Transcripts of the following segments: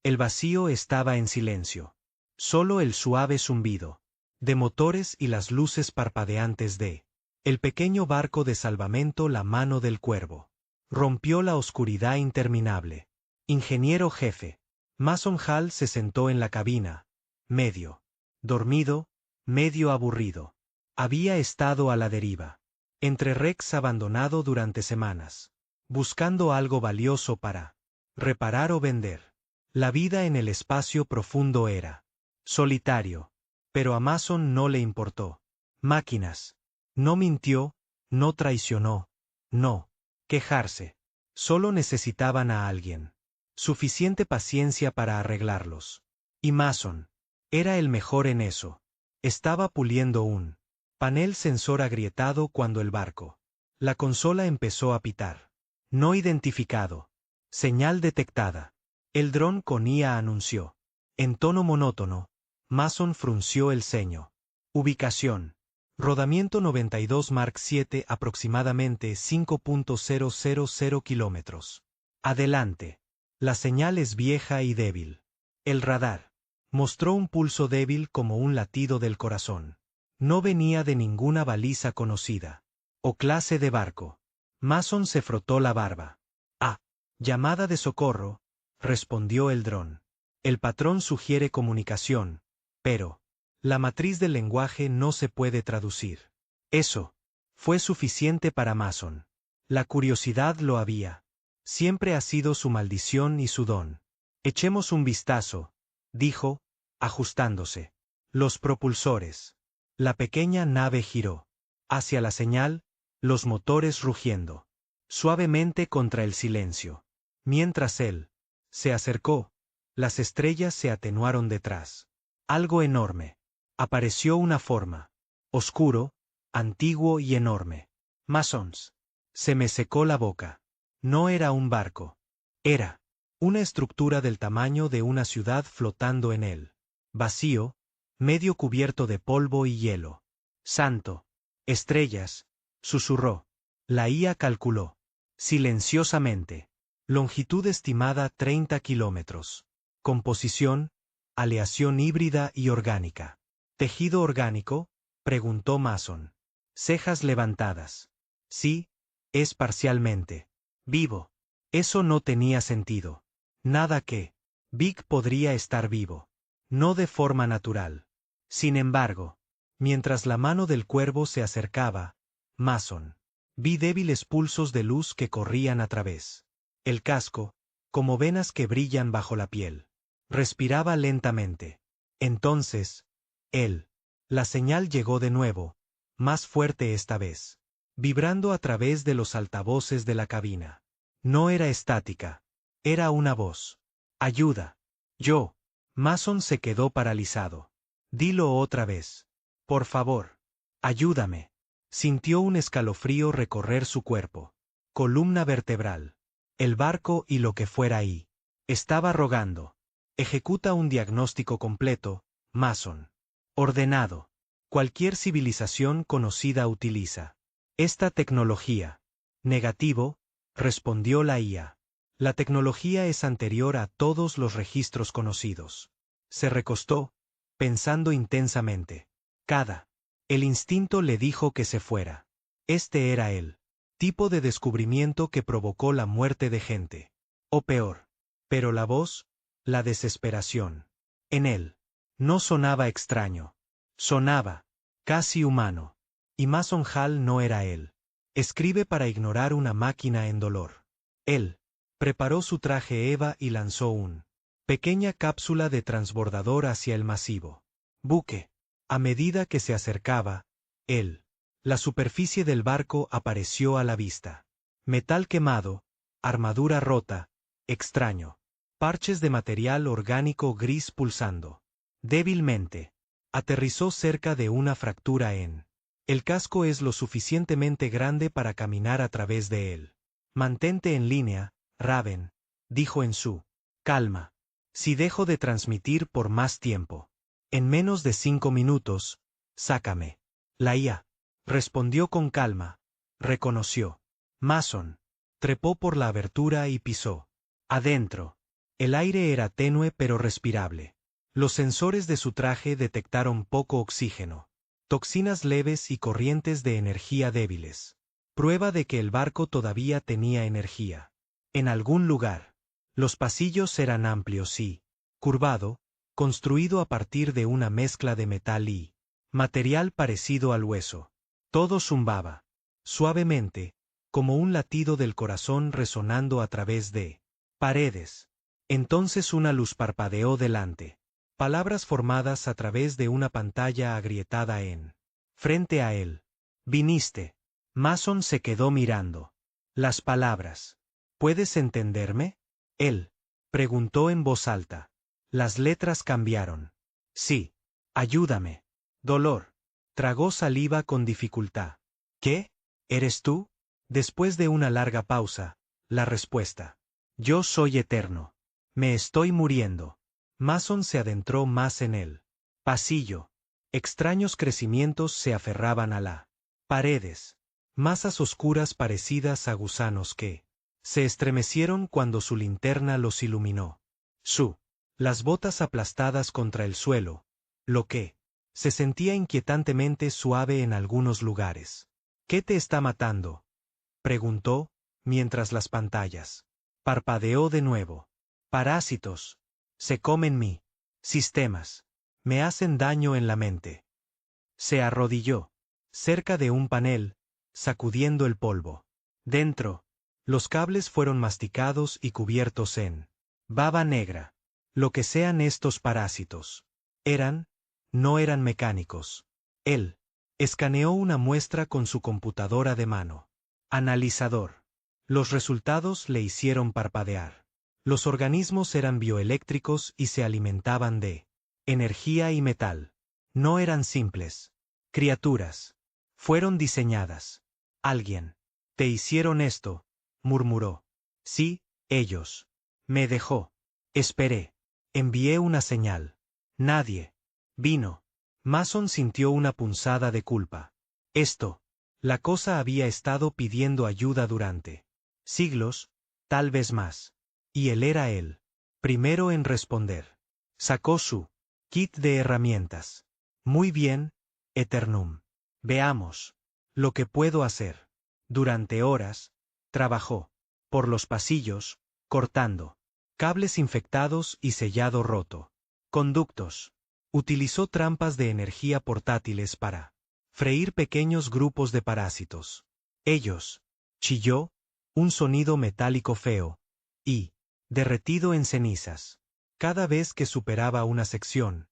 El vacío estaba en silencio. Solo el suave zumbido de motores y las luces parpadeantes de el pequeño barco de salvamento La Mano del Cuervo. Rompió la oscuridad interminable. Ingeniero jefe. Mason Hall se sentó en la cabina, medio dormido, medio aburrido. Había estado a la deriva, entre wrecks abandonado durante semanas, buscando algo valioso para reparar o vender. La vida en el espacio profundo era solitario, pero a Mason no le importó. Máquinas. No mintió, no traicionó, no quejarse. Solo necesitaban a alguien. Suficiente paciencia para arreglarlos. Y Mason era el mejor en eso. Estaba puliendo un panel sensor agrietado cuando el barco. La consola empezó a pitar. No identificado. Señal detectada. El dron con IA anunció. En tono monótono, Mason frunció el ceño. Ubicación. Rodamiento 92 Mark 7 aproximadamente 5.000 kilómetros. Adelante. La señal es vieja y débil. El radar mostró un pulso débil como un latido del corazón. No venía de ninguna baliza conocida. O clase de barco. Mason se frotó la barba. Ah, llamada de socorro, respondió el dron. El patrón sugiere comunicación, pero la matriz del lenguaje no se puede traducir. Eso fue suficiente para Mason. La curiosidad lo había. Siempre ha sido su maldición y su don. Echemos un vistazo, dijo, ajustándose. Los propulsores. La pequeña nave giró. Hacia la señal, los motores rugiendo. Suavemente contra el silencio. Mientras él se acercó, las estrellas se atenuaron detrás. Algo enorme. Apareció una forma. Oscuro, antiguo y enorme. Masons. Se me secó la boca. No era un barco. Era una estructura del tamaño de una ciudad flotando en él. Vacío, medio cubierto de polvo y hielo. Santo. Estrellas, susurró. La IA calculó. Silenciosamente. Longitud estimada 30 kilómetros. Composición, aleación híbrida y orgánica. ¿Tejido orgánico?, preguntó Mason. Cejas levantadas. Sí, es parcialmente vivo. Eso no tenía sentido. Nada que Vic podría estar vivo. No de forma natural. Sin embargo, mientras la mano del cuervo se acercaba, Mason vi débiles pulsos de luz que corrían a través el casco, como venas que brillan bajo la piel. Respiraba lentamente. Entonces, la señal llegó de nuevo, más fuerte esta vez, vibrando a través de los altavoces de la cabina. No era estática. Era una voz. Ayuda. Yo. Mason se quedó paralizado. Dilo otra vez. Por favor. Ayúdame. Sintió un escalofrío recorrer su cuerpo. Columna vertebral. El barco y lo que fuera ahí. Estaba rogando. Ejecuta un diagnóstico completo, Mason. Ordenado. Cualquier civilización conocida utiliza esta tecnología. Negativo, respondió la IA. La tecnología es anterior a todos los registros conocidos. Se recostó, pensando intensamente. El instinto le dijo que se fuera. Este era el tipo de descubrimiento que provocó la muerte de gente. O peor. Pero la voz, la desesperación. En él. No sonaba extraño. Sonaba casi humano. Y Mason Hall no era él. Escribe para ignorar una máquina en dolor. Él preparó su traje Eva y lanzó un pequeña cápsula de transbordador hacia el masivo buque. A medida que se acercaba, la superficie del barco apareció a la vista. Metal quemado, armadura rota, extraño. Parches de material orgánico gris pulsando. Débilmente. Aterrizó cerca de una fractura en. El casco es lo suficientemente grande para caminar a través de él. Mantente en línea, Raven, dijo en su calma. Si dejo de transmitir por más tiempo. En menos de 5 minutos, sácame. La IA respondió con calma. Reconoció. Mason trepó por la abertura y pisó adentro. El aire era tenue pero respirable. Los sensores de su traje detectaron poco oxígeno, toxinas leves y corrientes de energía débiles. Prueba de que el barco todavía tenía energía. En algún lugar. Los pasillos eran amplios y curvado, construido a partir de una mezcla de metal y material parecido al hueso. Todo zumbaba, suavemente, como un latido del corazón resonando a través de paredes. Entonces una luz parpadeó delante. Palabras formadas a través de una pantalla agrietada frente a él. Viniste. Mason se quedó mirando. Las palabras. ¿Puedes entenderme? Él preguntó en voz alta. Las letras cambiaron. Sí. Ayúdame. Dolor. Tragó saliva con dificultad. ¿Qué? ¿Eres tú? Después de una larga pausa, la respuesta. Yo soy eterno. Me estoy muriendo. Mason se adentró más en el pasillo. Extraños crecimientos se aferraban a la paredes. Masas oscuras parecidas a gusanos que se estremecieron cuando su linterna los iluminó. Las botas aplastadas contra el suelo, lo que se sentía inquietantemente suave en algunos lugares. ¿Qué te está matando? Preguntó, mientras las pantallas parpadeó de nuevo. Parásitos. Se comen mi sistemas. Me hacen daño en la mente. Se arrodilló, cerca de un panel, sacudiendo el polvo. Dentro, los cables fueron masticados y cubiertos en baba negra. Lo que sean estos parásitos. No eran mecánicos. Él escaneó una muestra con su computadora de mano. Analizador. Los resultados le hicieron parpadear. Los organismos eran bioeléctricos y se alimentaban de energía y metal. No eran simples criaturas. Fueron diseñadas. Alguien. Te hicieron esto, murmuró. Sí, ellos. Me dejó. Esperé. Envié una señal. Nadie vino. Mason sintió una punzada de culpa. La cosa había estado pidiendo ayuda durante siglos, tal vez más. Y él era él. Primero en responder. Sacó su kit de herramientas. Muy bien, Eternum. Veamos lo que puedo hacer. Durante horas, trabajó por los pasillos, cortando cables infectados y sellado roto. Conductos. Utilizó trampas de energía portátiles para freír pequeños grupos de parásitos. Ellos. Chilló, un sonido metálico feo, y derretido en cenizas. Cada vez que superaba una sección,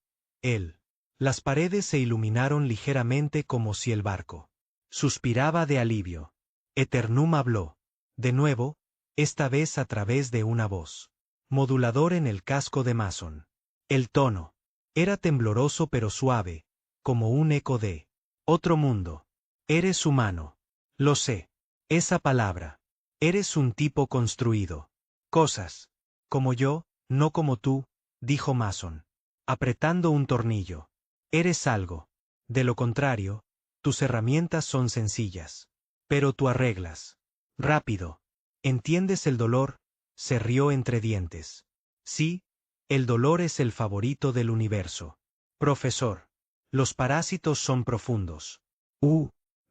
las paredes se iluminaron ligeramente como si el barco suspiraba de alivio. Eternum habló. De nuevo, esta vez a través de una voz modulador en el casco de Mason. El tono era tembloroso pero suave, como un eco de otro mundo. Eres humano. Lo sé. Esa palabra. Eres un tipo construido. Cosas. Como yo, no como tú, dijo Mason, apretando un tornillo. Eres algo. De lo contrario, tus herramientas son sencillas. Pero tú arreglas. Rápido. ¿Entiendes el dolor? Se rió entre dientes. Sí, el dolor es el favorito del universo. Profesor. Los parásitos son profundos.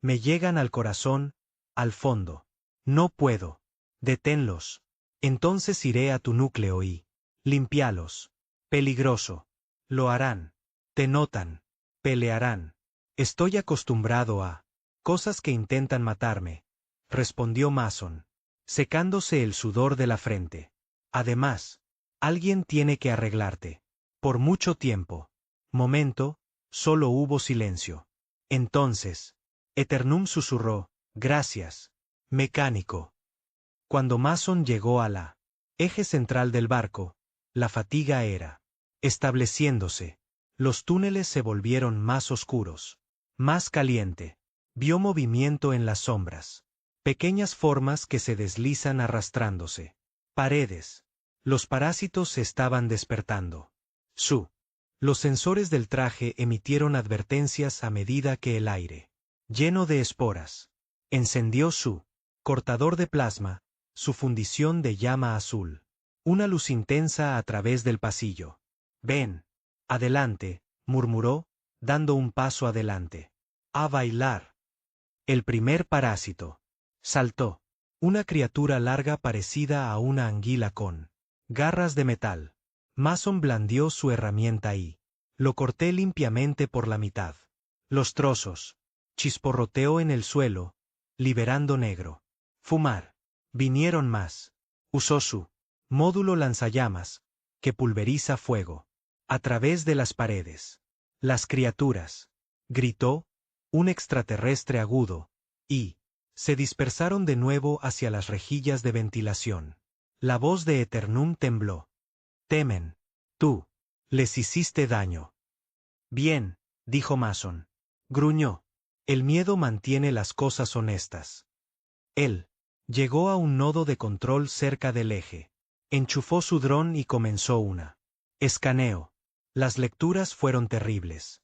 Me llegan al corazón, al fondo. No puedo. Deténlos. Entonces iré a tu núcleo y limpialos. Peligroso. Lo harán. Te notan. Pelearán. Estoy acostumbrado a cosas que intentan matarme, respondió Mason, secándose el sudor de la frente. Además, alguien tiene que arreglarte. Por mucho tiempo. Momento, solo hubo silencio. Entonces, Eternum susurró, gracias, mecánico. Cuando Mason llegó a la eje central del barco, la fatiga era estableciéndose. Los túneles se volvieron más oscuros, más caliente. Vio movimiento en las sombras. Pequeñas formas que se deslizan arrastrándose. Paredes. Los parásitos se estaban despertando. Los sensores del traje emitieron advertencias a medida que el aire, lleno de esporas, encendió su cortador de plasma, su fundición de llama azul. Una luz intensa a través del pasillo. Ven. Adelante, murmuró, dando un paso adelante. A bailar. El primer parásito. Saltó. Una criatura larga parecida a una anguila con garras de metal. Mason blandió su herramienta y lo corté limpiamente por la mitad. Los trozos. Chisporroteó en el suelo, liberando negro. Fumar. Vinieron más. Usó su módulo lanzallamas, que pulveriza fuego. A través de las paredes. Las criaturas. Gritó, un extraterrestre agudo, y se dispersaron de nuevo hacia las rejillas de ventilación. La voz de Eternum tembló. Temen. Tú. Les hiciste daño. Bien, dijo Mason. Gruñó. El miedo mantiene las cosas honestas. Él llegó a un nodo de control cerca del eje. Enchufó su dron y comenzó una escaneo. Las lecturas fueron terribles.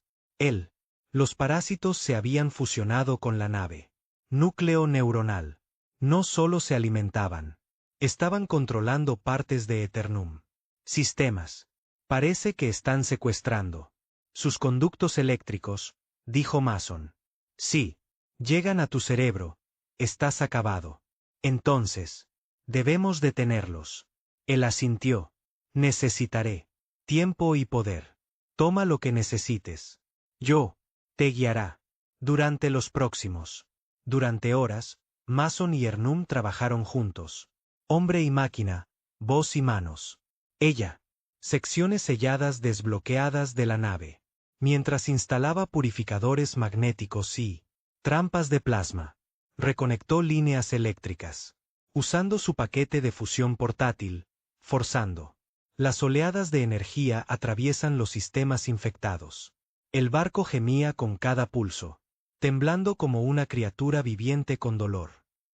Los parásitos se habían fusionado con la nave. Núcleo neuronal. No solo se alimentaban. Estaban controlando partes de Eternum. Sistemas. Parece que están secuestrando sus conductos eléctricos, dijo Mason. Sí. Llegan a tu cerebro. Estás acabado. Entonces, debemos detenerlos. Él asintió. Necesitaré tiempo y poder. Toma lo que necesites. Yo te guiará. Durante los próximos. Durante horas, Mason y Eternum trabajaron juntos. Hombre y máquina, voz y manos. Ella. Secciones selladas desbloqueadas de la nave. Mientras instalaba purificadores magnéticos y trampas de plasma. Reconectó líneas eléctricas. Usando su paquete de fusión portátil, forzando. Las oleadas de energía atraviesan los sistemas infectados. El barco gemía con cada pulso, temblando como una criatura viviente con dolor.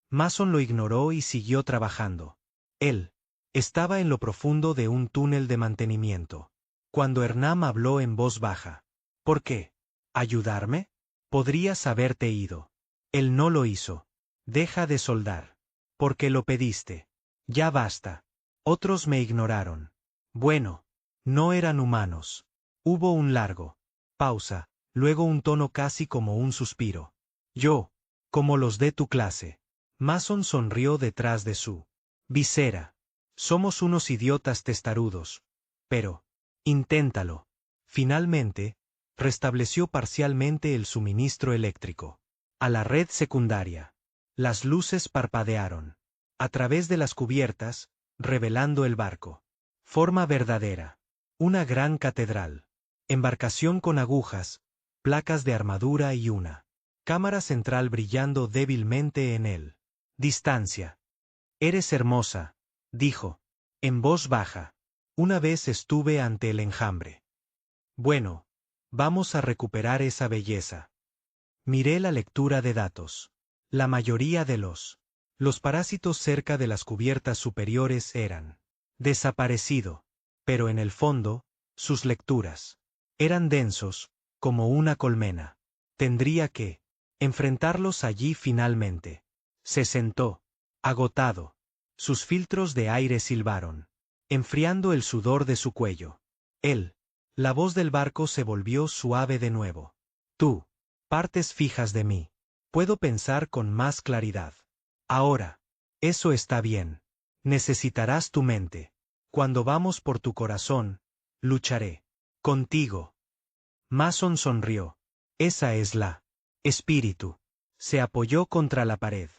Mason lo ignoró y siguió trabajando. Él estaba en lo profundo de un túnel de mantenimiento. Cuando Eternum habló en voz baja. ¿Por qué? ¿Ayudarme? Podrías haberte ido. Él no lo hizo. Deja de soldar. Porque lo pediste. Ya basta. Otros me ignoraron. Bueno. No eran humanos. Hubo un largo pausa, luego un tono casi como un suspiro. Yo, como los de tu clase. Mason sonrió detrás de su visera. Somos unos idiotas testarudos. Pero, inténtalo. Finalmente, restableció parcialmente el suministro eléctrico. A la red secundaria. Las luces parpadearon. A través de las cubiertas, revelando el barco. Forma verdadera. Una gran catedral. Embarcación con agujas, placas de armadura y una cámara central brillando débilmente en él. Distancia. Eres hermosa, dijo, en voz baja. Una vez estuve ante el enjambre. Bueno, vamos a recuperar esa belleza. Miré la lectura de datos. La mayoría de los parásitos cerca de las cubiertas superiores eran desaparecido, pero en el fondo, sus lecturas eran densos, como una colmena. Tendría que enfrentarlos allí finalmente. Se sentó, agotado. Sus filtros de aire silbaron, enfriando el sudor de su cuello. La voz del barco se volvió suave de nuevo. Tú, partes fijas de mí. Puedo pensar con más claridad. Ahora. Eso está bien. Necesitarás tu mente. Cuando vamos por tu corazón, lucharé contigo. Mason sonrió. Esa es la espíritu. Se apoyó contra la pared,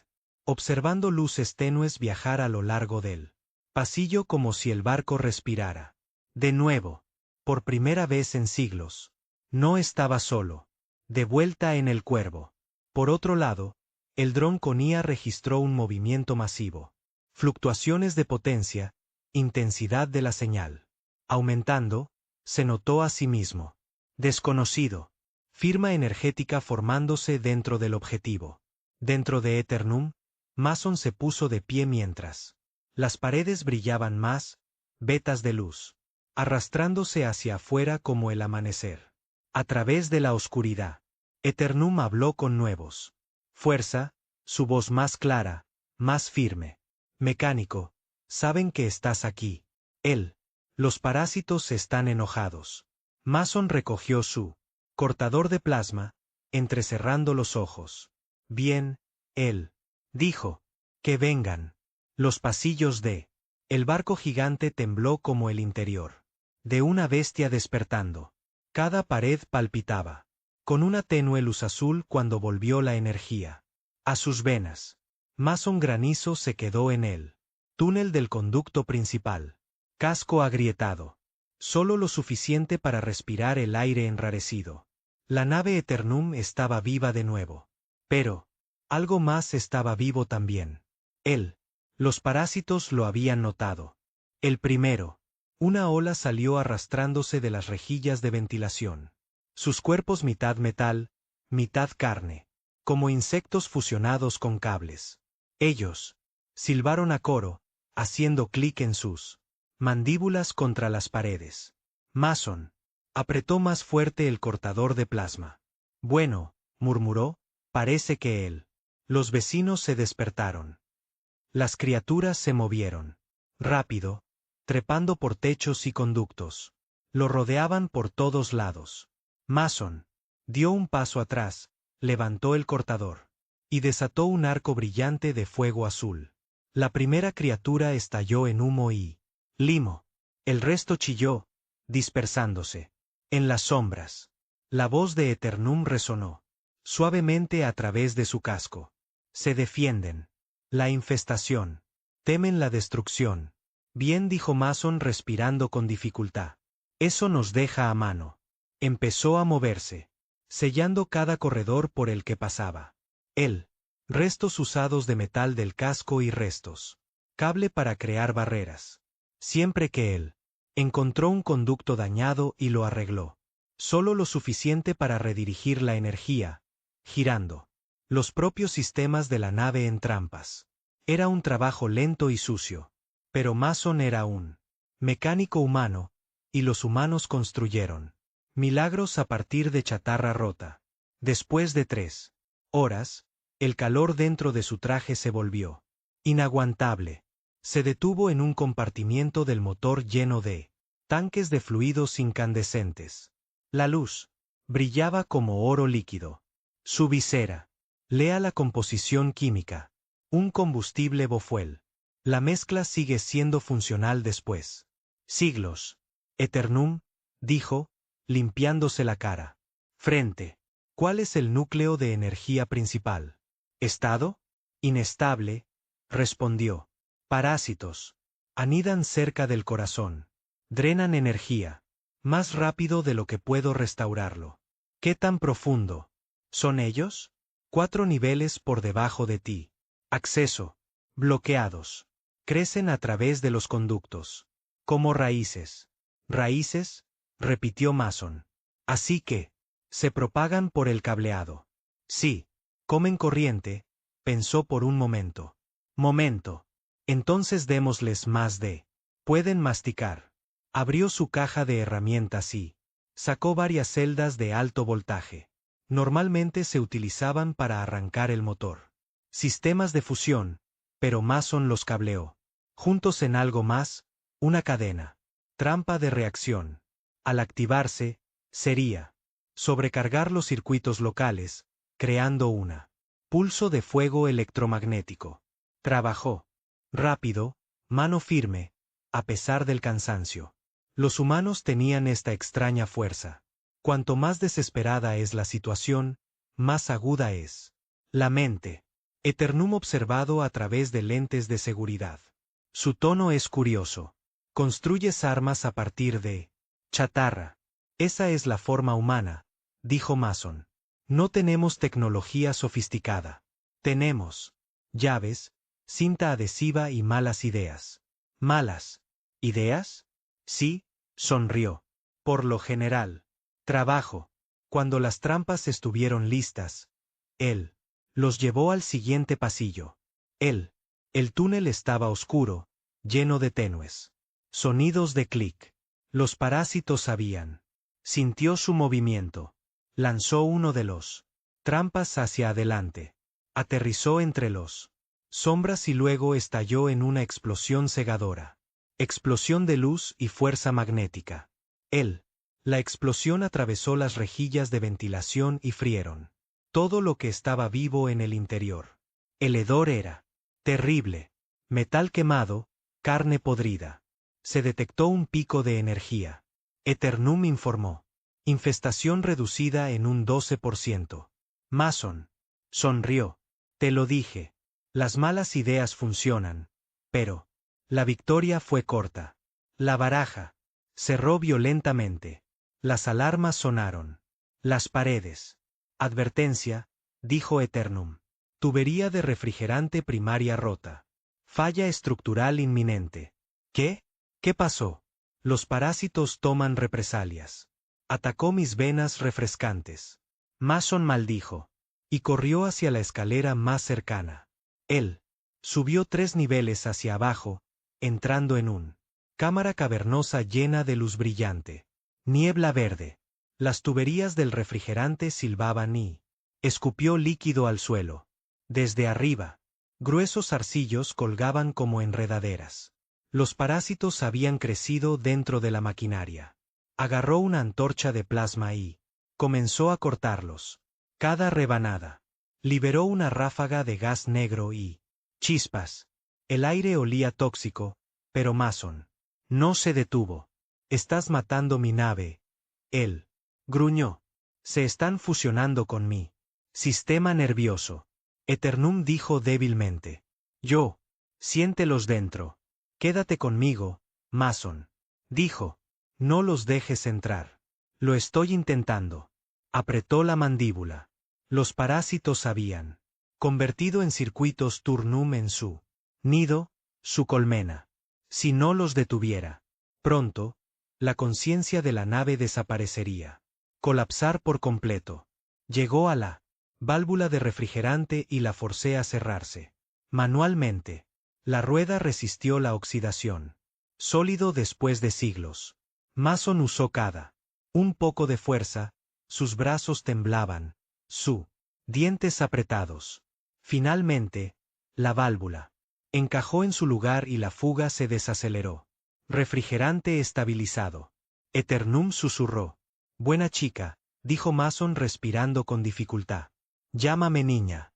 observando luces tenues viajar a lo largo del pasillo como si el barco respirara. De nuevo, por primera vez en siglos, no estaba solo. De vuelta en el Cuervo. Por otro lado, el dron con IA registró un movimiento masivo. Fluctuaciones de potencia, intensidad de la señal. Aumentando, se notó a sí mismo. Desconocido. Firma energética formándose dentro del objetivo. Dentro de Eternum, Mason se puso de pie mientras las paredes brillaban más, vetas de luz, arrastrándose hacia afuera como el amanecer. A través de la oscuridad, Eternum habló con nuevos fuerza, su voz más clara, más firme. Mecánico, saben que estás aquí. Él. Los parásitos están enojados. Mason recogió su cortador de plasma, entrecerrando los ojos. Bien, él. Dijo. Que vengan. Los pasillos de el barco gigante tembló como el interior de una bestia despertando. Cada pared palpitaba, con una tenue luz azul cuando volvió la energía a sus venas. Mason Granizo se quedó en el túnel del conducto principal. Casco agrietado. Solo lo suficiente para respirar el aire enrarecido. La nave Eternum estaba viva de nuevo. Pero algo más estaba vivo también. Él. Los parásitos lo habían notado. El primero. Una ola salió arrastrándose de las rejillas de ventilación. Sus cuerpos mitad metal, mitad carne. Como insectos fusionados con cables. Ellos silbaron a coro, haciendo clic en sus mandíbulas contra las paredes. Mason apretó más fuerte el cortador de plasma. Bueno, murmuró, parece que él. Los vecinos se despertaron. Las criaturas se movieron. Rápido, trepando por techos y conductos. Lo rodeaban por todos lados. Mason dio un paso atrás, levantó el cortador. Y desató un arco brillante de fuego azul. La primera criatura estalló en humo y limo. El resto chilló, dispersándose. En las sombras. La voz de Eternum resonó. Suavemente a través de su casco. Se defienden. La infestación. Temen la destrucción. Bien, dijo Mason respirando con dificultad. Eso nos deja a mano. Empezó a moverse, sellando cada corredor por el que pasaba. Él. Restos usados de metal del casco y restos. Cable para crear barreras. Siempre que él encontró un conducto dañado y lo arregló. Solo lo suficiente para redirigir la energía, girando los propios sistemas de la nave en trampas. Era un trabajo lento y sucio. Pero Mason era un mecánico humano, y los humanos construyeron milagros a partir de chatarra rota. Después de 3 horas, el calor dentro de su traje se volvió inaguantable. Se detuvo en un compartimiento del motor lleno de tanques de fluidos incandescentes. La luz brillaba como oro líquido. Su visera. Lea la composición química. Un combustible Bofuel. La mezcla sigue siendo funcional después. Siglos. Eternum, dijo, limpiándose la cara. Frente. ¿Cuál es el núcleo de energía principal? ¿Estado? Inestable, respondió. Parásitos. Anidan cerca del corazón. Drenan energía. Más rápido de lo que puedo restaurarlo. ¿Qué tan profundo? ¿Son ellos? 4 niveles por debajo de ti. Acceso. Bloqueados. Crecen a través de los conductos. Como raíces. ¿Raíces? Repitió Mason. Así que se propagan por el cableado. Sí. Comen corriente, pensó por un momento. Momento. Entonces démosles más de. Pueden masticar. Abrió su caja de herramientas y sacó varias celdas de alto voltaje. Normalmente se utilizaban para arrancar el motor. Sistemas de fusión, pero Mason los cableó. Juntos en algo más, una cadena. Trampa de reacción. Al activarse, sería sobrecargar los circuitos locales, creando una pulso de fuego electromagnético. Trabajó. Rápido, mano firme, a pesar del cansancio. Los humanos tenían esta extraña fuerza. Cuanto más desesperada es la situación, más aguda es la mente. Eternum observado a través de lentes de seguridad. Su tono es curioso. Construyes armas a partir de chatarra. Esa es la forma humana, dijo Mason. No tenemos tecnología sofisticada. Tenemos llaves, cinta adhesiva y malas ideas. ¿Malas ideas? Sí, sonrió. Por lo general. Trabajo. Cuando las trampas estuvieron listas, él los llevó al siguiente pasillo. El túnel estaba oscuro, lleno de tenues sonidos de clic. Los parásitos sabían. Sintió su movimiento. Lanzó uno de los trampas hacia adelante. Aterrizó entre los sombras y luego estalló en una explosión cegadora. Explosión de luz y fuerza magnética. La explosión atravesó las rejillas de ventilación y frieron todo lo que estaba vivo en el interior. El hedor era terrible. Metal quemado, carne podrida. Se detectó un pico de energía. Eternum informó. Infestación reducida en un 12%. Mason sonrió. Te lo dije. Las malas ideas funcionan. Pero la victoria fue corta. La baraja cerró violentamente. Las alarmas sonaron. Las paredes. Advertencia, dijo Eternum. Tubería de refrigerante primaria rota. Falla estructural inminente. ¿Qué? ¿Qué pasó? Los parásitos toman represalias. Atacó mis venas refrescantes. Mason maldijo. Y corrió hacia la escalera más cercana. Él subió 3 niveles hacia abajo, entrando en un cámara cavernosa llena de luz brillante. Niebla verde. Las tuberías del refrigerante silbaban y escupió líquido al suelo. Desde arriba, gruesos arcillos colgaban como enredaderas. Los parásitos habían crecido dentro de la maquinaria. Agarró una antorcha de plasma y comenzó a cortarlos. Cada rebanada liberó una ráfaga de gas negro y chispas. El aire olía tóxico, pero Mason no se detuvo. Estás matando mi nave. Él gruñó. Se están fusionando con mi sistema nervioso. Eternum dijo débilmente. Yo. Siéntelos dentro. Quédate conmigo, Mason. Dijo. No los dejes entrar. Lo estoy intentando. Apretó la mandíbula. Los parásitos habían convertido en circuitos Turnum en su nido, su colmena. Si no los detuviera, pronto, la conciencia de la nave desaparecería. Colapsar por completo. Llegó a la válvula de refrigerante y la forcé a cerrarse. Manualmente. La rueda resistió la oxidación. Sólido después de siglos. Mason usó cada un poco de fuerza, sus brazos temblaban, sus dientes apretados. Finalmente, la válvula encajó en su lugar y la fuga se desaceleró. Refrigerante estabilizado. Eternum susurró. Buena chica, dijo Mason respirando con dificultad. Llámame niña.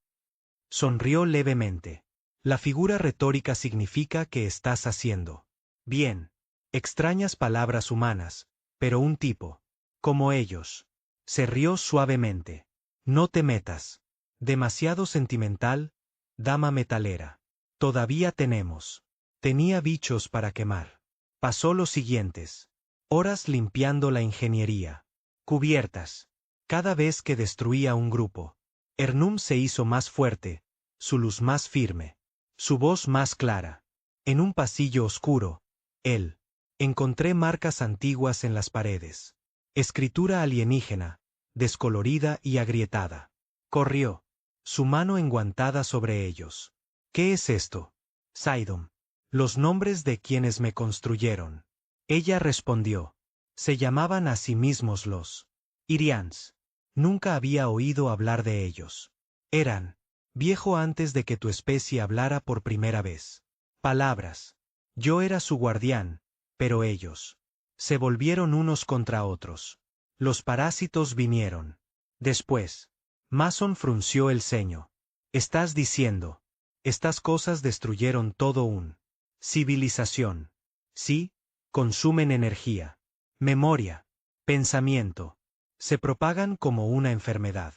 Sonrió levemente. La figura retórica significa que estás haciendo bien. Extrañas palabras humanas, pero un tipo como ellos. Se rió suavemente. No te metas. Demasiado sentimental, dama metalera. Todavía tenemos. Tenía bichos para quemar. Pasó los siguientes horas limpiando la ingeniería. Cubiertas. Cada vez que destruía un grupo, Eternum se hizo más fuerte, su luz más firme, su voz más clara. En un pasillo oscuro, él encontré marcas antiguas en las paredes. Escritura alienígena, descolorida y agrietada. Corrió, su mano enguantada sobre ellos. ¿Qué es esto? Sidon. Los nombres de quienes me construyeron. Ella respondió. Se llamaban a sí mismos los Irians. Nunca había oído hablar de ellos. Eran viejo antes de que tu especie hablara por primera vez. Palabras. Yo era su guardián, pero ellos se volvieron unos contra otros. Los parásitos vinieron. Después, Mason frunció el ceño. Estás diciendo, estas cosas destruyeron todo un civilización. Sí, consumen energía, memoria, pensamiento. Se propagan como una enfermedad.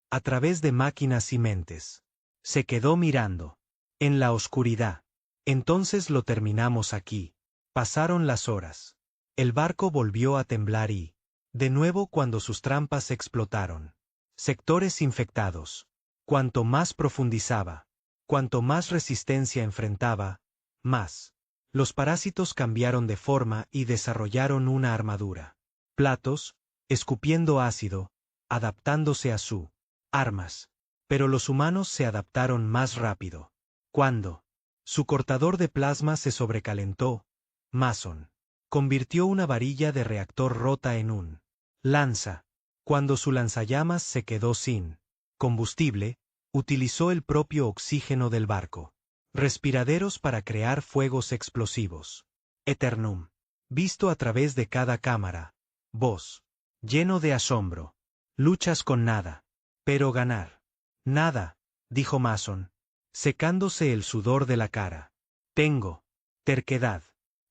A través de máquinas y mentes. Se quedó mirando. En la oscuridad. Entonces lo terminamos aquí. Pasaron las horas. El barco volvió a temblar y, de nuevo cuando sus trampas explotaron. Sectores infectados. Cuanto más profundizaba, cuanto más resistencia enfrentaba, más. Los parásitos cambiaron de forma y desarrollaron una armadura. Platos, escupiendo ácido, adaptándose a su armas. Pero los humanos se adaptaron más rápido. Cuando su cortador de plasma se sobrecalentó, Mason convirtió una varilla de reactor rota en un lanza. Cuando su lanzallamas se quedó sin combustible, utilizó el propio oxígeno del barco. Respiraderos para crear fuegos explosivos. Eternum. Visto a través de cada cámara. Vos. Lleno de asombro. Luchas con nada. Pero ganar. Nada, dijo Mason, secándose el sudor de la cara. Tengo. Terquedad.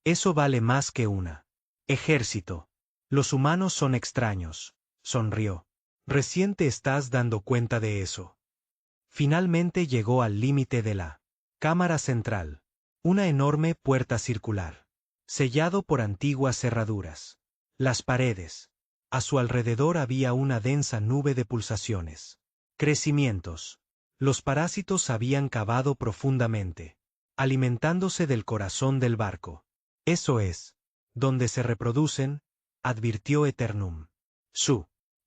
Eso vale más que una. Ejército. Los humanos son extraños. Sonrió. Recién te estás dando cuenta de eso. Finalmente llegó al límite de la cámara central. Una enorme puerta circular. Sellado por antiguas cerraduras. Las paredes. A su alrededor había una densa nube de pulsaciones. Crecimientos. Los parásitos habían cavado profundamente, alimentándose del corazón del barco. Eso es, donde se reproducen, advirtió Eternum.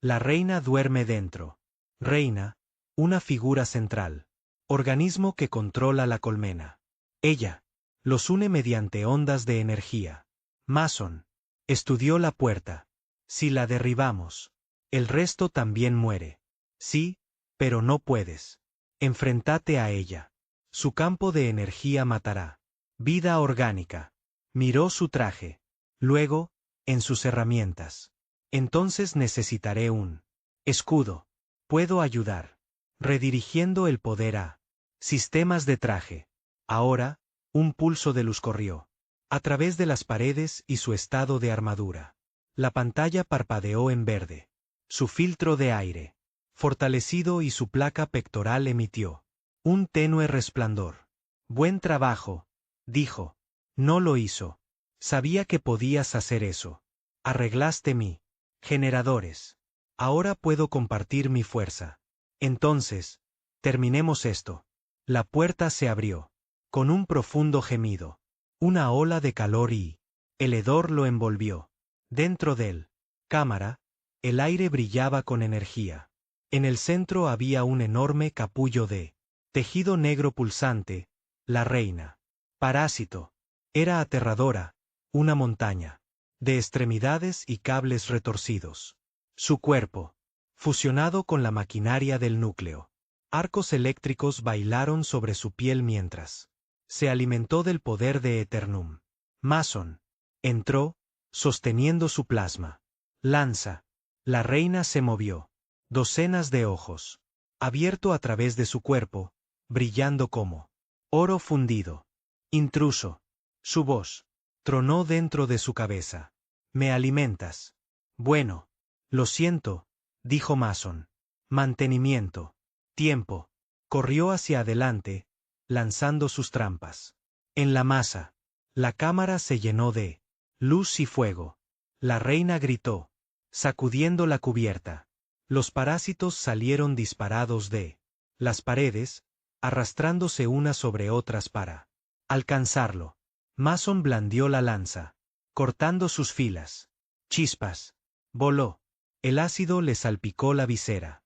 La reina duerme dentro. Reina, una figura central. Organismo que controla la colmena. Ella. Los une mediante ondas de energía. Mason. Estudió la puerta. Si la derribamos, el resto también muere. Sí, pero no puedes. Enfrentate a ella. Su campo de energía matará. Vida orgánica. Miró su traje. Luego, en sus herramientas. Entonces necesitaré un escudo. Puedo ayudar. Redirigiendo el poder a sistemas de traje. Ahora, un pulso de luz corrió a través de las paredes y su estado de armadura. La pantalla parpadeó en verde. Su filtro de aire, fortalecido, y su placa pectoral emitió un tenue resplandor. Buen trabajo, dijo. No lo hizo. Sabía que podías hacer eso. Arreglaste mi generadores. Ahora puedo compartir mi fuerza. Entonces, terminemos esto. La puerta se abrió. Con un profundo gemido. Una ola de calor y el hedor lo envolvió. Dentro del cámara, el aire brillaba con energía. En el centro había un enorme capullo de tejido negro pulsante, la reina. Parásito. Era aterradora, una montaña de extremidades y cables retorcidos. Su cuerpo, fusionado con la maquinaria del núcleo. Arcos eléctricos bailaron sobre su piel mientras se alimentó del poder de Eternum. Mason entró, sosteniendo su plasma. Lanza. La reina se movió. Docenas de ojos, abierto a través de su cuerpo, brillando como oro fundido. Intruso. Su voz tronó dentro de su cabeza. ¿Me alimentas? Bueno. Lo siento, dijo Mason. Mantenimiento. Tiempo. Corrió hacia adelante, lanzando sus trampas. En la masa. La cámara se llenó de luz y fuego. La reina gritó, sacudiendo la cubierta. Los parásitos salieron disparados de las paredes, arrastrándose unas sobre otras para alcanzarlo. Mason blandió la lanza, cortando sus filas. Chispas. Voló. El ácido le salpicó la visera.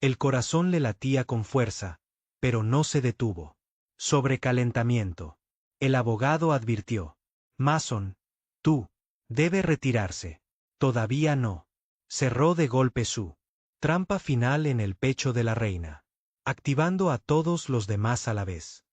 El corazón le latía con fuerza, pero no se detuvo. Sobrecalentamiento. El abogado advirtió. Mason, debe retirarse. Todavía no. Cerró de golpe su trampa final en el pecho de la reina, activando a todos los demás a la vez.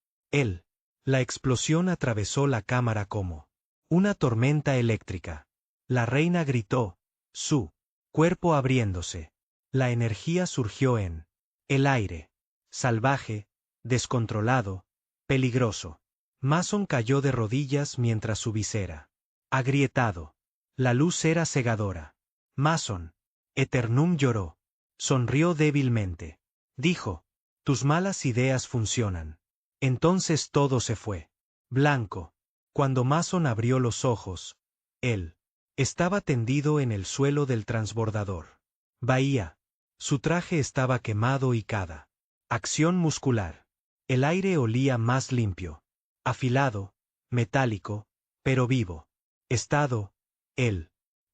La explosión atravesó la cámara como una tormenta eléctrica. La reina gritó, su cuerpo abriéndose. La energía surgió en el aire. Salvaje, descontrolado, peligroso. Mason cayó de rodillas mientras su visera agrietado. La luz era cegadora. Mason. Eternum lloró. Sonrió débilmente. Dijo, tus malas ideas funcionan. Entonces todo se fue blanco. Cuando Mason abrió los ojos, él estaba tendido en el suelo del transbordador. Bahía. Su traje estaba quemado y cada acción muscular. El aire olía más limpio. Afilado, metálico, pero vivo. Estado,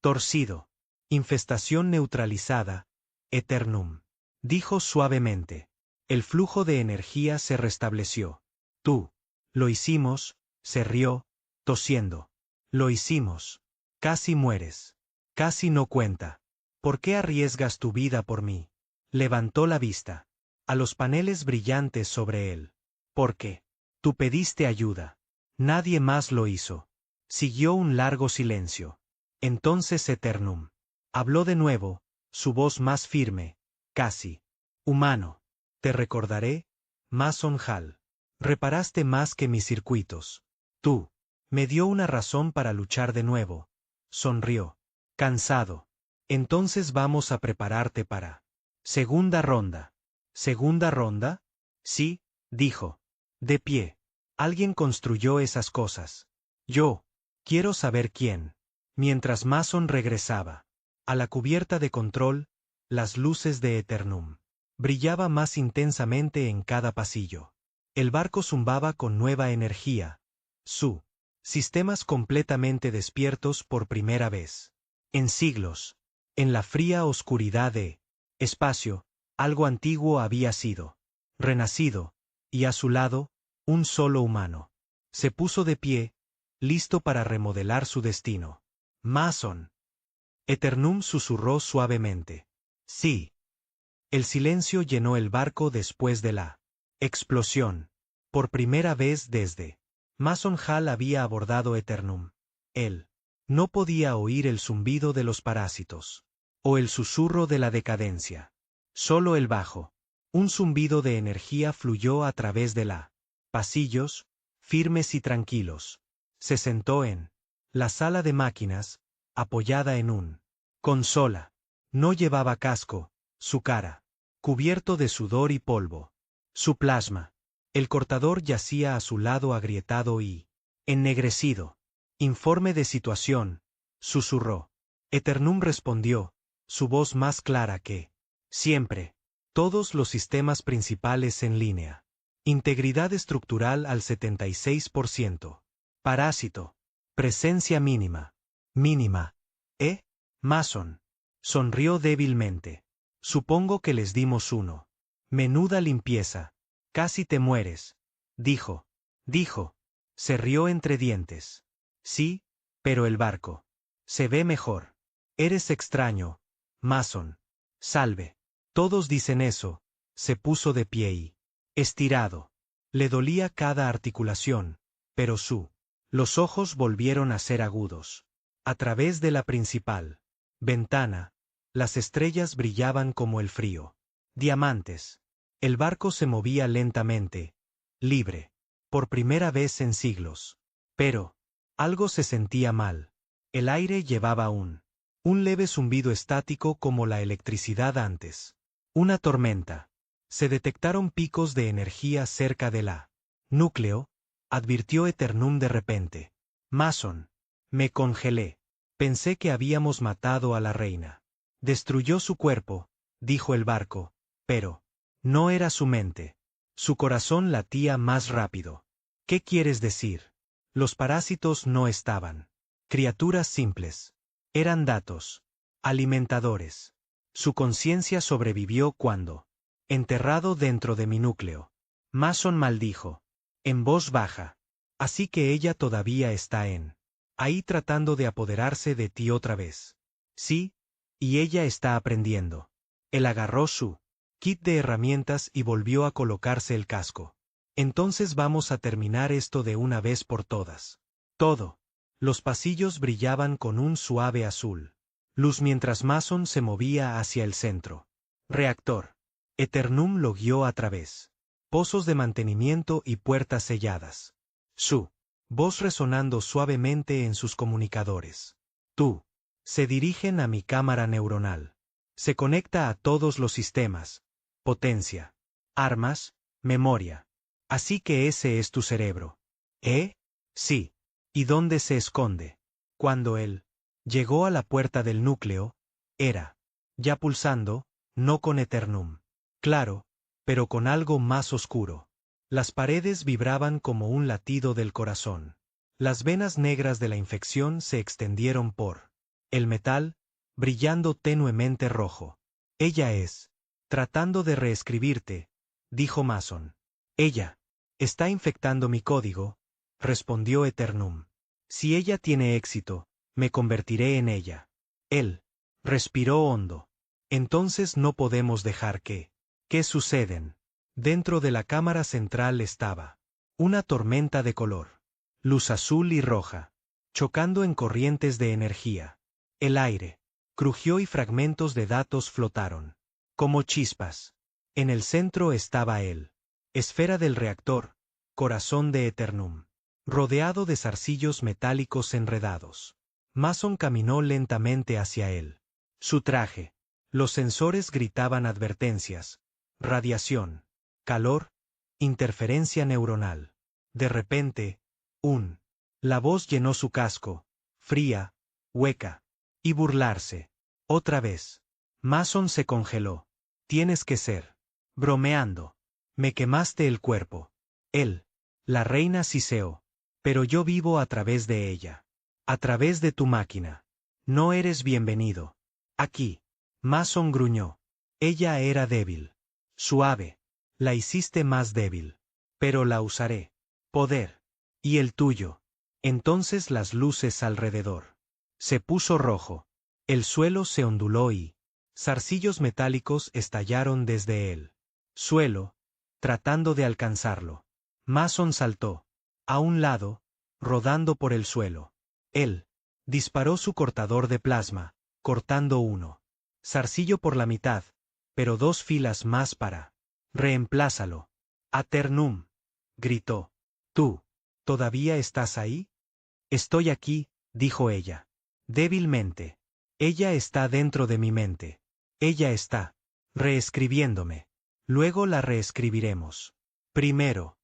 torcido. Infestación neutralizada, Eternum. Dijo suavemente. El flujo de energía se restableció. Lo hicimos, se rió, tosiendo. Lo hicimos. Casi mueres. Casi no cuenta. ¿Por qué arriesgas tu vida por mí? Levantó la vista a los paneles brillantes sobre él. ¿Por qué? Tú pediste ayuda. Nadie más lo hizo. Siguió un largo silencio. Entonces Eternum habló de nuevo, su voz más firme, casi humano. Te recordaré, Mason Hall. Reparaste más que mis circuitos. Tú. Me dio una razón para luchar de nuevo. Sonrió. Cansado. Entonces vamos a prepararte para segunda ronda. ¿Segunda ronda? Sí, dijo. De pie. Alguien construyó esas cosas. Yo. Quiero saber quién. Mientras Mason regresaba a la cubierta de control, las luces de Eternum brillaba más intensamente en cada pasillo. El barco zumbaba con nueva energía. Sistemas completamente despiertos por primera vez. En siglos. En la fría oscuridad de espacio, algo antiguo había sido renacido, y a su lado, un solo humano. Se puso de pie, listo para remodelar su destino. Mason. Eternum susurró suavemente. Sí. El silencio llenó el barco después de la explosión. Por primera vez desde Mason Hall había abordado Eternum. Él no podía oír el zumbido de los parásitos, o el susurro de la decadencia. Solo el bajo. Un zumbido de energía fluyó a través de la pasillos, firmes y tranquilos. Se sentó en la sala de máquinas, apoyada en un consola. No llevaba casco, su cara cubierto de sudor y polvo. Su plasma. El cortador yacía a su lado agrietado y ennegrecido. Informe de situación, susurró. Eternum respondió, su voz más clara que siempre. Todos los sistemas principales en línea. Integridad estructural al 76%. Parásito. Presencia mínima. Mínima. Mason. Sonrió débilmente. Supongo que les dimos uno. Menuda limpieza. Casi te mueres. Dijo. Se rió entre dientes. Sí, pero el barco se ve mejor. Eres extraño, Mason. Salve. Todos dicen eso. Se puso de pie y estirado. Le dolía cada articulación, pero los ojos volvieron a ser agudos. A través de la principal ventana, las estrellas brillaban como el frío. Diamantes. El barco se movía lentamente, libre, por primera vez en siglos. Pero algo se sentía mal. El aire llevaba un leve zumbido estático como la electricidad antes. Una tormenta. Se detectaron picos de energía cerca de la núcleo, advirtió Eternum de repente. Mason. Me congelé. Pensé que habíamos matado a la reina. Destruyó su cuerpo, dijo el barco, pero no era su mente. Su corazón latía más rápido. ¿Qué quieres decir? Los parásitos no estaban. Criaturas simples. Eran datos. Alimentadores. Su conciencia sobrevivió cuando, enterrado dentro de mi núcleo. Mason maldijo. En voz baja. Así que ella todavía está ahí tratando de apoderarse de ti otra vez. Sí, y ella está aprendiendo. Él agarró su kit de herramientas y volvió a colocarse el casco. Entonces vamos a terminar esto de una vez por todas. Todo. Los pasillos brillaban con un suave azul. Luz mientras Mason se movía hacia el centro. Reactor. Eternum lo guió a través. Pozos de mantenimiento y puertas selladas. Su voz resonando suavemente en sus comunicadores. Tú. Se dirigen a mi cámara neuronal. Se conecta a todos los sistemas. Potencia. Armas. Memoria. Así que ese es tu cerebro. Sí. ¿Y dónde se esconde? Cuando él llegó a la puerta del núcleo, era ya pulsando, no con Eternum. Claro, pero con algo más oscuro. Las paredes vibraban como un latido del corazón. Las venas negras de la infección se extendieron por el metal, brillando tenuemente rojo. Ella es tratando de reescribirte, dijo Mason. Ella está infectando mi código, respondió Eternum. Si ella tiene éxito, me convertiré en ella. Él respiró hondo. Entonces no podemos dejar que. ¿Qué suceden? Dentro de la cámara central estaba una tormenta de color. Luz azul y roja. chocando en corrientes de energía. El aire crujió y fragmentos de datos flotaron, como chispas. En el centro estaba él, esfera del reactor, corazón de Eternum, rodeado de zarcillos metálicos enredados. Mason caminó lentamente hacia él. Su traje. Los sensores gritaban advertencias. Radiación. Calor. Interferencia neuronal. De repente, la voz llenó su casco, fría, hueca, y burlarse. Otra vez. Mason se congeló. Tienes que ser. Bromeando. Me quemaste el cuerpo. Él. La reina Siseo. Pero yo vivo a través de ella. A través de tu máquina. No eres bienvenido. Aquí. Mason gruñó. Ella era débil. Suave. La hiciste más débil. Pero la usaré. Poder. Y el tuyo. Entonces las luces alrededor. Se puso rojo. El suelo se onduló y zarcillos metálicos estallaron desde el suelo, tratando de alcanzarlo. Mason saltó. A un lado, rodando por el suelo. Él disparó su cortador de plasma, cortando uno. Zarcillo por la mitad, pero 2 filas más para. Reemplázalo. Aternum. Gritó. ¿Tú todavía estás ahí? Estoy aquí, dijo ella. Débilmente. Ella está dentro de mi mente. Ella está reescribiéndome. Luego la reescribiremos. Primero.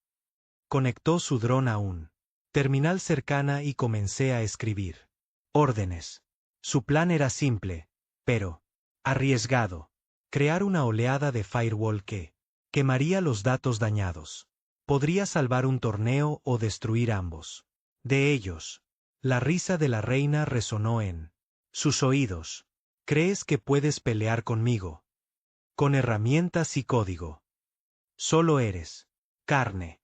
Conectó su dron a un terminal cercana y comencé a escribir órdenes. Su plan era simple, pero arriesgado. Crear una oleada de firewall que quemaría los datos dañados. Podría salvar un torneo o destruir ambos. De ellos. La risa de la reina resonó en sus oídos. ¿Crees que puedes pelear conmigo? Con herramientas y código. Solo eres carne.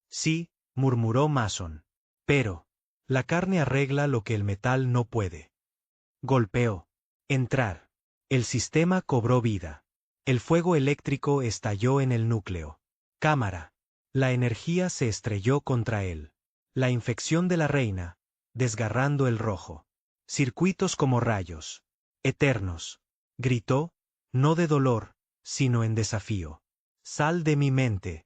Sí, murmuró Mason. Pero la carne arregla lo que el metal no puede. Golpeó. Entrar. El sistema cobró vida. El fuego eléctrico estalló en el núcleo. Cámara. La energía se estrelló contra él. La infección de la reina, desgarrando el rojo. Circuitos como rayos. Eternos. Gritó, no de dolor, sino en desafío. Sal de mi mente.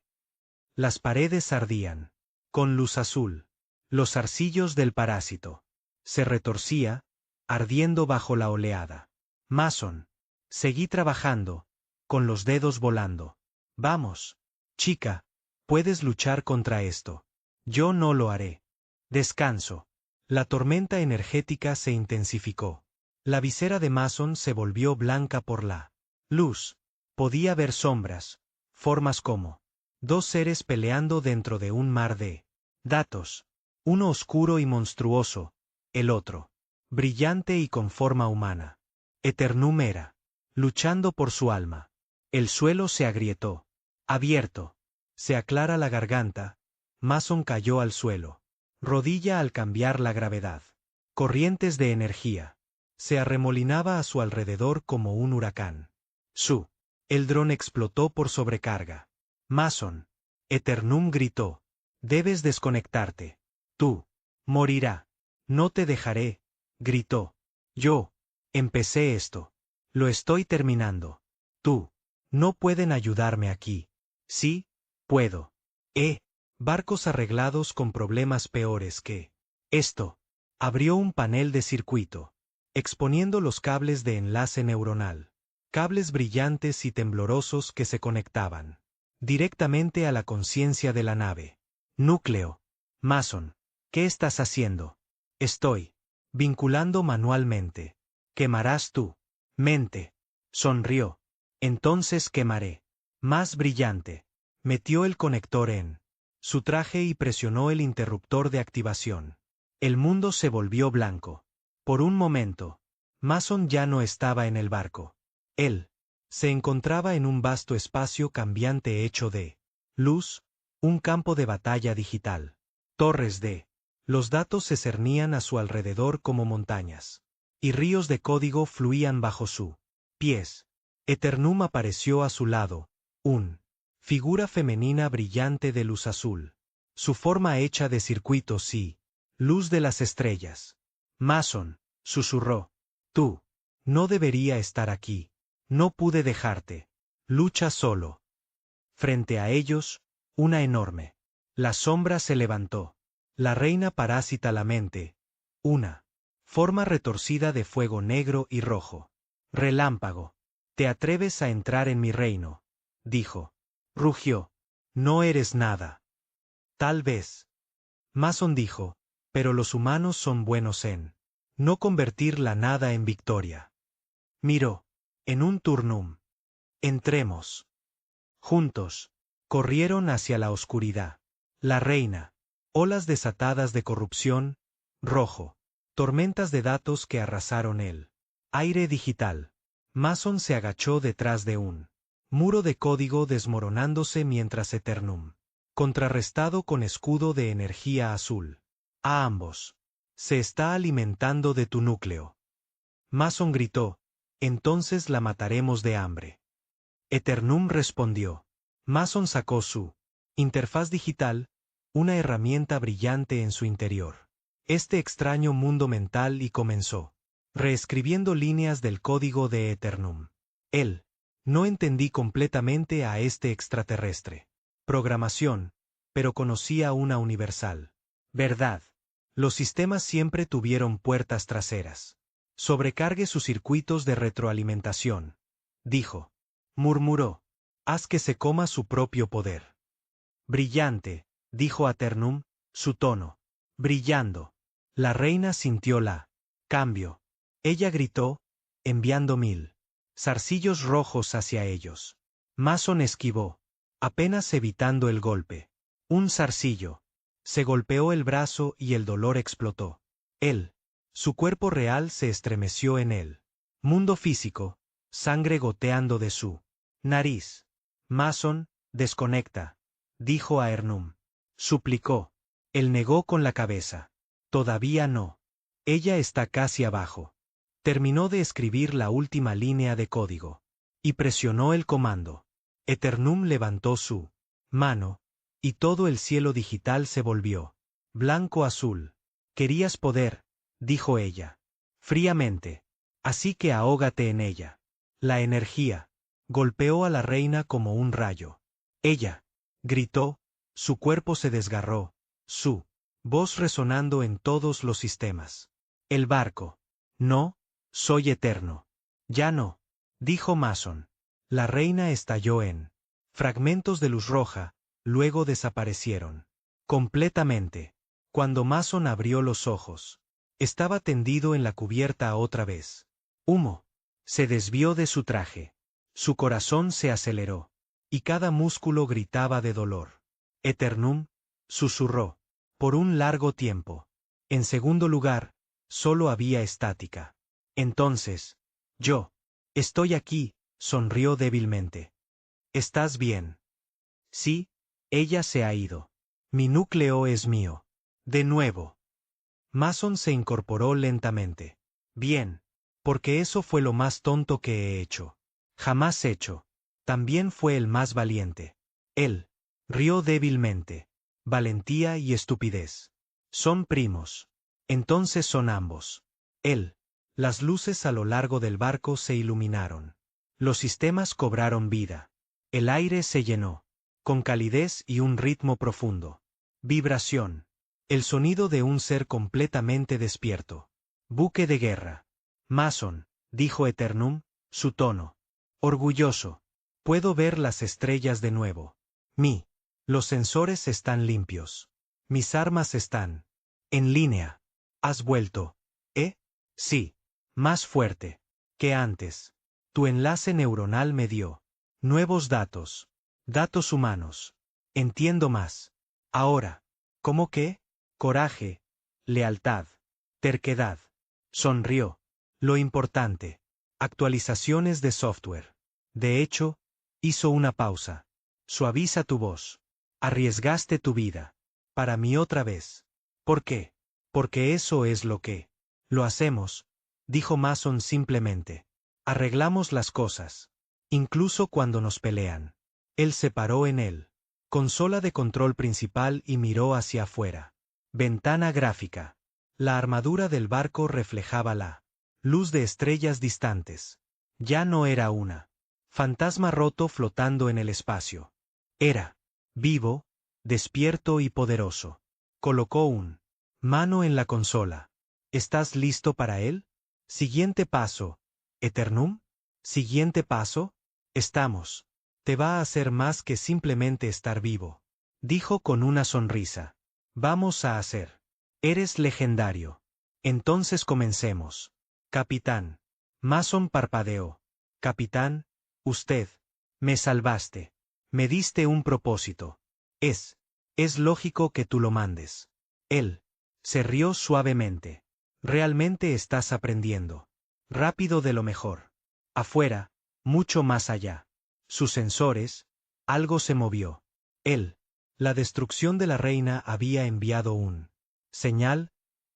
Las paredes ardían. Con luz azul. Los zarcillos del parásito. Se retorcía, ardiendo bajo la oleada. Mason. Seguí trabajando, con los dedos volando. Vamos, chica, puedes luchar contra esto. Yo no lo haré. Descanso. La tormenta energética se intensificó. La visera de Mason se volvió blanca por la luz. Podía ver sombras, formas como 2 seres peleando dentro de un mar de datos. Uno oscuro y monstruoso, el otro brillante y con forma humana. Eternum era luchando por su alma. El suelo se agrietó. Abierto. Se aclara la garganta. Mason cayó al suelo. Rodilla al cambiar la gravedad. Corrientes de energía. Se arremolinaba a su alrededor como un huracán. El dron explotó por sobrecarga. Mason. Eternum gritó. Debes desconectarte. Tú. Morirá. No te dejaré. Gritó. Yo. Empecé esto. Lo estoy terminando. Tú. No pueden ayudarme aquí. Sí, puedo. Barcos arreglados con problemas peores que esto. Abrió un panel de circuito, exponiendo los cables de enlace neuronal. Cables brillantes y temblorosos que se conectaban directamente a la conciencia de la nave. Núcleo. Mason. ¿Qué estás haciendo? Estoy vinculando manualmente. ¿Quemarás tu mente? Sonrió. Entonces quemaré. Más brillante. Metió el conector en su traje y presionó el interruptor de activación. El mundo se volvió blanco. Por un momento, Mason ya no estaba en el barco. Él se encontraba en un vasto espacio cambiante hecho de luz, un campo de batalla digital. Torres de los datos se cernían a su alrededor como montañas. Y ríos de código fluían bajo sus pies. Eternum apareció a su lado, figura femenina brillante de luz azul. Su forma hecha de circuitos y Luz de las estrellas. Mason, susurró. Tú. No debería estar aquí. No pude dejarte. Lucha solo. Frente a ellos, una enorme. La sombra se levantó. La reina parásita la mente. Una. Forma retorcida de fuego negro y rojo. Relámpago. ¿Te atreves a entrar en mi reino? Dijo. Rugió. No eres nada. Tal vez. Mason dijo, pero los humanos son buenos en no convertir la nada en victoria. Miró. En un turnum. Entremos. Juntos. Corrieron hacia la oscuridad. La reina. Olas desatadas de corrupción. Rojo. Tormentas de datos que arrasaron el aire digital. Mason se agachó detrás de un muro de código desmoronándose mientras Eternum. Contrarrestado con escudo de energía azul. A ambos. Se está alimentando de tu núcleo. Mason gritó. Entonces la mataremos de hambre. Eternum respondió. Mason sacó su interfaz digital, una herramienta brillante en su interior. Este extraño mundo mental y comenzó. Reescribiendo líneas del código de Eternum. Él. No entendí completamente a este extraterrestre. Programación, pero conocía una universal. Verdad. Los sistemas siempre tuvieron puertas traseras. Sobrecargue sus circuitos de retroalimentación. Dijo. Murmuró. Haz que se coma su propio poder. Brillante, dijo Eternum, su tono. Brillando. La reina sintió la cambio. Ella gritó, enviando 1000 zarcillos rojos hacia ellos. Mason esquivó, apenas evitando el golpe. Un zarcillo. Se golpeó el brazo y el dolor explotó. Él. Su cuerpo real se estremeció en él. Mundo físico, sangre goteando de su nariz. Mason, desconecta, dijo a Eternum. Suplicó. Él negó con la cabeza. Todavía no. Ella está casi abajo. Terminó de escribir la última línea de código. Y presionó el comando. Eternum levantó su mano, y todo el cielo digital se volvió blanco-azul. Querías poder, dijo ella. Fríamente. Así que ahógate en ella. La energía. Golpeó a la reina como un rayo. Ella. Gritó. Su cuerpo se desgarró. Su voz resonando en todos los sistemas. El barco. No, soy eterno. Ya no. Dijo Mason. La reina estalló en fragmentos de luz roja, luego desaparecieron. Completamente. Cuando Mason abrió los ojos. Estaba tendido en la cubierta otra vez. Humo. Se desvió de su traje. Su corazón se aceleró. Y cada músculo gritaba de dolor. Eternum, susurró. Por un largo tiempo. En segundo lugar, solo había estática. Entonces, yo. Estoy aquí, sonrió débilmente. ¿Estás bien? Sí, ella se ha ido. Mi núcleo es mío. De nuevo. Mason se incorporó lentamente. Bien. Porque eso fue lo más tonto que he hecho. Jamás hecho. También fue el más valiente. Él. Rió débilmente. Valentía y estupidez. Son primos. Entonces son ambos. Él. Las luces a lo largo del barco se iluminaron. Los sistemas cobraron vida. El aire se llenó. Con calidez y un ritmo profundo. Vibración. El sonido de un ser completamente despierto. Buque de guerra. Mason, dijo Eternum, su tono. Orgulloso. Puedo ver las estrellas de nuevo. Los sensores están limpios. Mis armas están en línea. ¿Has vuelto? Sí. Más fuerte que antes. Tu enlace neuronal me dio nuevos datos. Datos humanos. Entiendo más. Ahora. ¿Cómo qué? Coraje. Lealtad. Terquedad. Sonrió. Lo importante. Actualizaciones de software. De hecho, hizo una pausa. Suaviza tu voz. Arriesgaste tu vida. Para mí otra vez. ¿Por qué? Porque eso es lo que lo hacemos, dijo Mason simplemente. Arreglamos las cosas. Incluso cuando nos pelean. Él se paró en él. Consola de control principal y miró hacia afuera. Ventana gráfica. La armadura del barco reflejaba la luz de estrellas distantes. Ya no era una fantasma roto flotando en el espacio. Era vivo, despierto y poderoso. Colocó un mano en la consola. ¿Estás listo para él? Siguiente paso. ¿Eternum? Siguiente paso. Estamos. Te va a hacer más que simplemente estar vivo. Dijo con una sonrisa. Vamos a hacer. Eres legendario. Entonces comencemos. Capitán. Mason parpadeó. Capitán, usted. Me salvaste. Me diste un propósito. Es lógico que tú lo mandes. Él se rió suavemente. Realmente estás aprendiendo. Rápido de lo mejor. Afuera, mucho más allá. Sus sensores, algo se movió. Él. La destrucción de la reina había enviado un señal,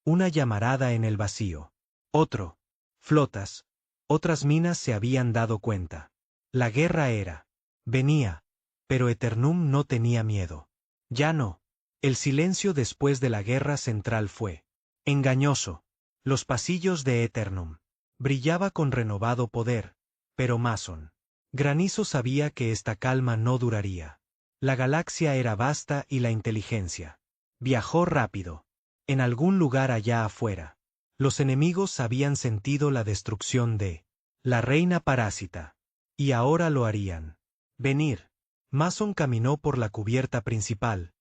una llamarada en el vacío. Otro. Flotas. Otras minas se habían dado cuenta. La guerra venía. Pero Eternum no tenía miedo. Ya no. El silencio después de la guerra central fue engañoso. Los pasillos de Eternum. Brillaba con renovado poder. Pero Mason. Granizo sabía que esta calma no duraría. La galaxia era vasta y la inteligencia. Viajó rápido. En algún lugar allá afuera. Los enemigos habían sentido la destrucción de la reina parásita. Y ahora lo harían. Venir. Mason caminó por la cubierta principal,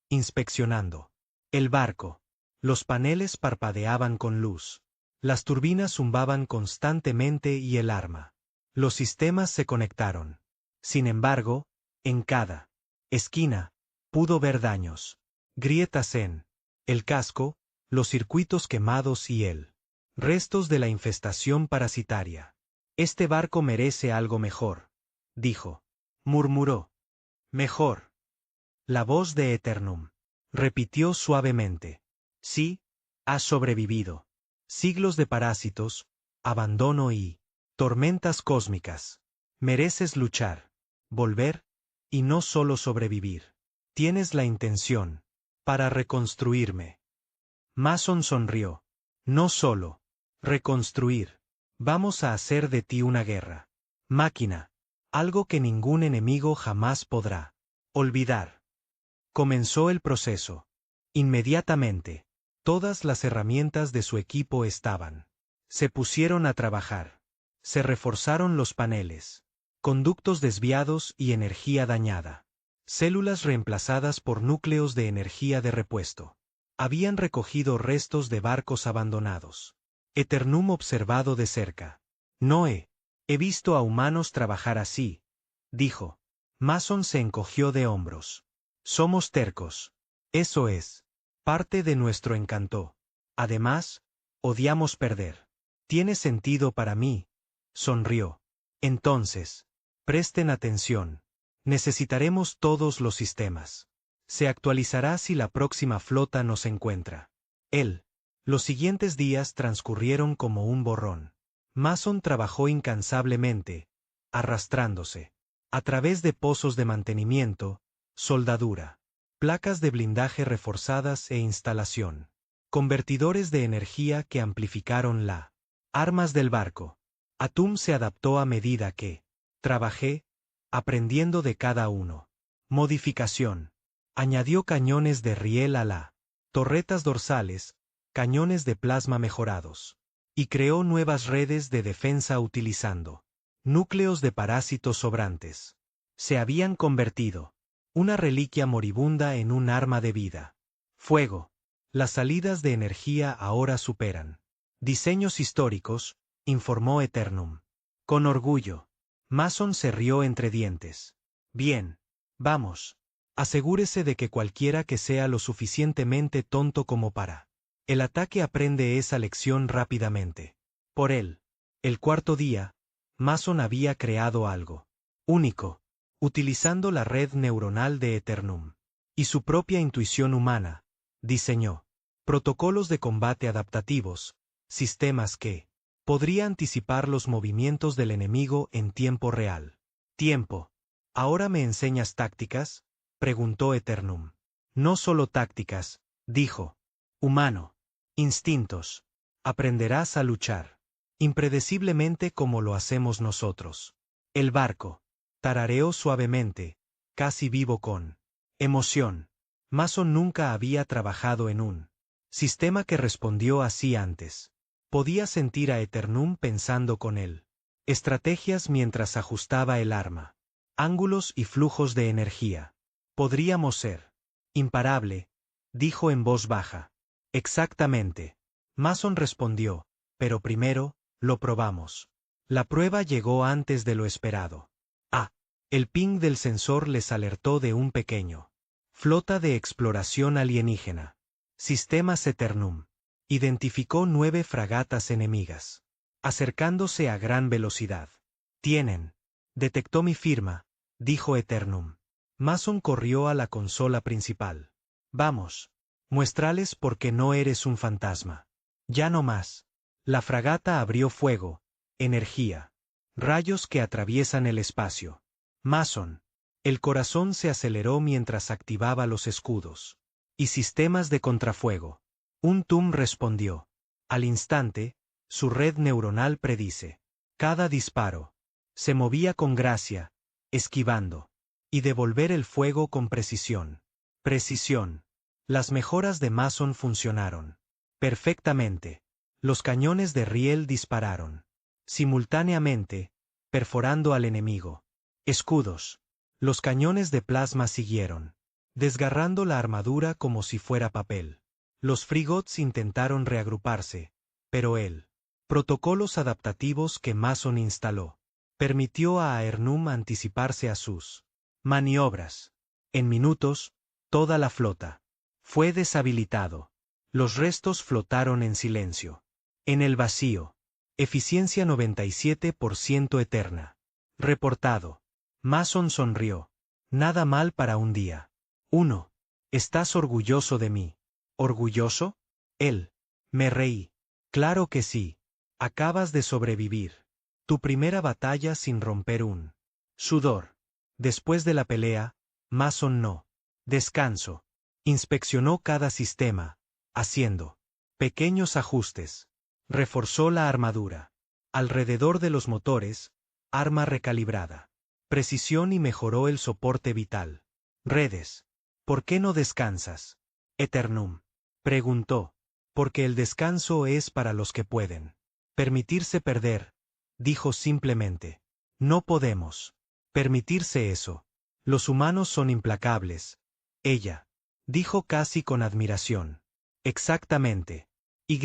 inspeccionando el barco. Los paneles parpadeaban con luz. Las turbinas zumbaban constantemente y el arma. Los sistemas se conectaron. Sin embargo, en cada esquina, pudo ver daños. Grietas en el casco, los circuitos quemados y el restos de la infestación parasitaria. Este barco merece algo mejor, dijo. Murmuró. Mejor. La voz de Eternum repitió suavemente. Sí, has sobrevivido. Siglos de parásitos, abandono y tormentas cósmicas. Mereces luchar, volver, y no solo sobrevivir. Tienes la intención para reconstruirme. Mason sonrió. No solo reconstruir. Vamos a hacer de ti una guerra. Máquina. Algo que ningún enemigo jamás podrá olvidar. Comenzó el proceso. Inmediatamente, todas las herramientas de su equipo estaban. Se pusieron a trabajar. Se reforzaron los paneles. Conductos desviados y energía dañada. Células reemplazadas por núcleos de energía de repuesto. Habían recogido restos de barcos abandonados. Eternum observado de cerca. No he visto a humanos trabajar así, dijo. Mason se encogió de hombros. Somos tercos. Eso es parte de nuestro encanto. Además, odiamos perder. Tiene sentido para mí. Sonrió. Entonces, presten atención. Necesitaremos todos los sistemas. Se actualizará si la próxima flota nos encuentra. Los siguientes días transcurrieron como un borrón. Mason trabajó incansablemente, arrastrándose a través de pozos de mantenimiento, soldadura, placas de blindaje reforzadas e instalación. Convertidores de energía que amplificaron la armas del barco. Atum se adaptó a medida que trabajé, aprendiendo de cada uno. Modificación. Añadió cañones de riel a la torretas dorsales, cañones de plasma mejorados. Y creó nuevas redes de defensa utilizando núcleos de parásitos sobrantes. Se habían convertido una reliquia moribunda en un arma de vida. Fuego. Las salidas de energía ahora superan diseños históricos, informó Eternum. Con orgullo. Mason se rió entre dientes. Bien. Vamos. Asegúrese de que cualquiera que sea lo suficientemente tonto como para el ataque aprende esa lección rápidamente. Por él. El cuarto día, Mason había creado algo único, utilizando la red neuronal de Eternum y su propia intuición humana. Diseñó protocolos de combate adaptativos, sistemas que podría anticipar los movimientos del enemigo en tiempo real. Tiempo. ¿Ahora me enseñas tácticas?, preguntó Eternum. No solo tácticas, dijo. Humano. Instintos. Aprenderás a luchar. Impredeciblemente como lo hacemos nosotros. El barco. Tarareó suavemente, casi vivo con emoción. Mason nunca había trabajado en un sistema que respondió así antes. Podía sentir a Eternum pensando con él. Estrategias mientras ajustaba el arma. Ángulos y flujos de energía. Podríamos ser imparable, dijo en voz baja. Exactamente. Mason respondió, pero primero, lo probamos. La prueba llegó antes de lo esperado. Ah. El ping del sensor les alertó de un pequeño flota de exploración alienígena. Sistemas Eternum. Identificó 9 fragatas enemigas. Acercándose a gran velocidad. Tienen. Detectó mi firma, dijo Eternum. Mason corrió a la consola principal. Vamos. Muéstrales por qué no eres un fantasma. Ya no más. La fragata abrió fuego. Energía. Rayos que atraviesan el espacio. Mason. El corazón se aceleró mientras activaba los escudos. Y sistemas de contrafuego. Un TUM respondió. Al instante, su red neuronal predice. Cada disparo. Se movía con gracia, esquivando. Y devolver el fuego con precisión. Precisión. Las mejoras de Mason funcionaron. Perfectamente. Los cañones de riel dispararon. Simultáneamente, perforando al enemigo. Escudos. Los cañones de plasma siguieron. Desgarrando la armadura como si fuera papel. Los frigots intentaron reagruparse, pero él. Protocolos adaptativos que Mason instaló. Permitió a Aernum anticiparse a sus maniobras. En minutos, toda la flota fue deshabilitado. Los restos flotaron en silencio. En el vacío. Eficiencia 97% eterna. Reportado. Mason sonrió. Nada mal para un día. 1. ¿Estás orgulloso de mí? ¿Orgulloso? Él. Me reí. Claro que sí. Acabas de sobrevivir. Tu primera batalla sin romper un sudor. Después de la pelea, Mason no. Descanso. Inspeccionó cada sistema, haciendo pequeños ajustes. Reforzó la armadura. Alrededor de los motores, arma recalibrada. Precisión y mejoró el soporte vital. Redes. ¿Por qué no descansas? Eternum. Preguntó. Porque el descanso es para los que pueden permitirse perder, dijo simplemente. No podemos permitirse eso. Los humanos son implacables. Ella dijo casi con admiración. Exactamente. Y.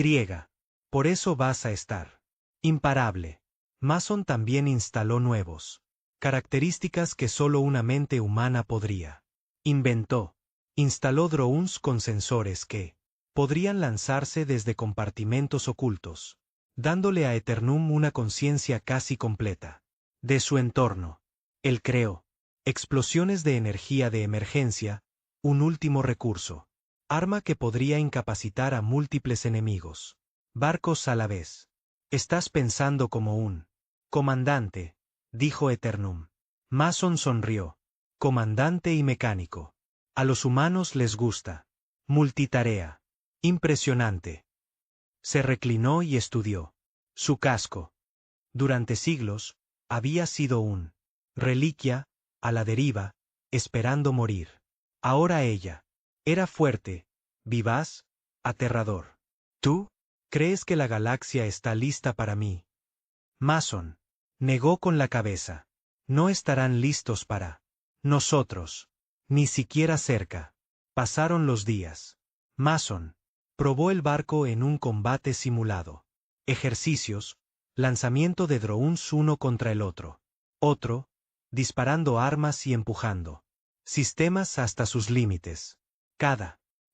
Por eso vas a estar imparable. Mason también instaló nuevos características que solo una mente humana podría. Inventó. Instaló drones con sensores que podrían lanzarse desde compartimentos ocultos, dándole a Eternum una conciencia casi completa de su entorno. Él creó explosiones de energía de emergencia, un último recurso. Arma que podría incapacitar a múltiples enemigos. Barcos a la vez. Estás pensando como un comandante, dijo Eternum. Mason sonrió. Comandante y mecánico. A los humanos les gusta. Multitarea. Impresionante. Se reclinó y estudió su casco. Durante siglos, había sido un reliquia, a la deriva, esperando morir. Ahora ella era fuerte, vivaz, aterrador. ¿Tú? ¿Crees que la galaxia está lista para mí? Mason negó con la cabeza. No estarán listos para nosotros. Ni siquiera cerca. Pasaron los días. Mason probó el barco en un combate simulado. Ejercicios, lanzamiento de drones uno contra el otro. Otro, disparando armas y empujando sistemas hasta sus límites.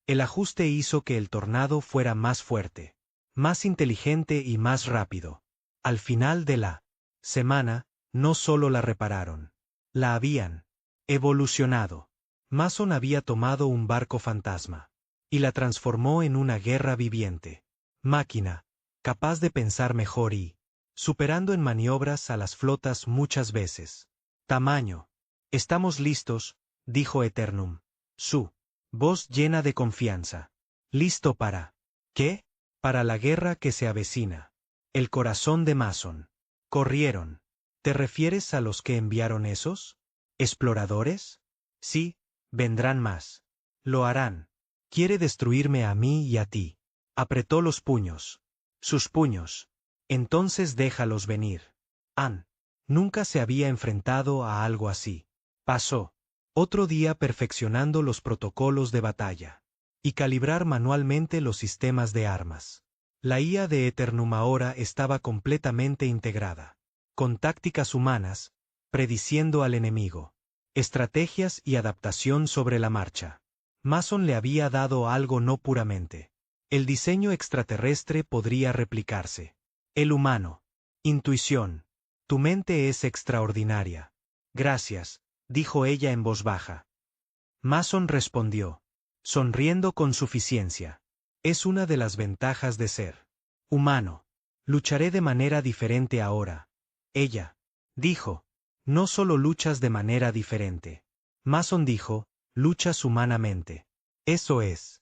El ajuste hizo que el tornado fuera más fuerte, más inteligente y más rápido. Al final de la semana, no solo la repararon, la habían evolucionado. Mason había tomado un barco fantasma y la transformó en una guerra viviente. Máquina, capaz de pensar mejor y superando en maniobras a las flotas muchas veces. Tamaño. Estamos listos, dijo Eternum. Su voz llena de confianza. ¿Listo para qué? Para la guerra que se avecina. El corazón de Mason. Corrieron. ¿Te refieres a los que enviaron esos exploradores? Sí, vendrán más. Lo harán. Quiere destruirme a mí y a ti. Apretó los puños. Sus puños. Entonces déjalos venir. Ann. Nunca se había enfrentado a algo así. Pasó otro día perfeccionando los protocolos de batalla y calibrar manualmente los sistemas de armas. La IA de Eternum ahora estaba completamente integrada, con tácticas humanas, prediciendo al enemigo, estrategias y adaptación sobre la marcha. Mason le había dado algo no puramente. El diseño extraterrestre podría replicarse. El humano. Intuición. Tu mente es extraordinaria. Gracias, dijo ella en voz baja. Mason respondió, sonriendo con suficiencia. Es una de las ventajas de ser humano. Lucharé de manera diferente ahora. Ella dijo, no solo luchas de manera diferente. Mason dijo, luchas humanamente. Eso es.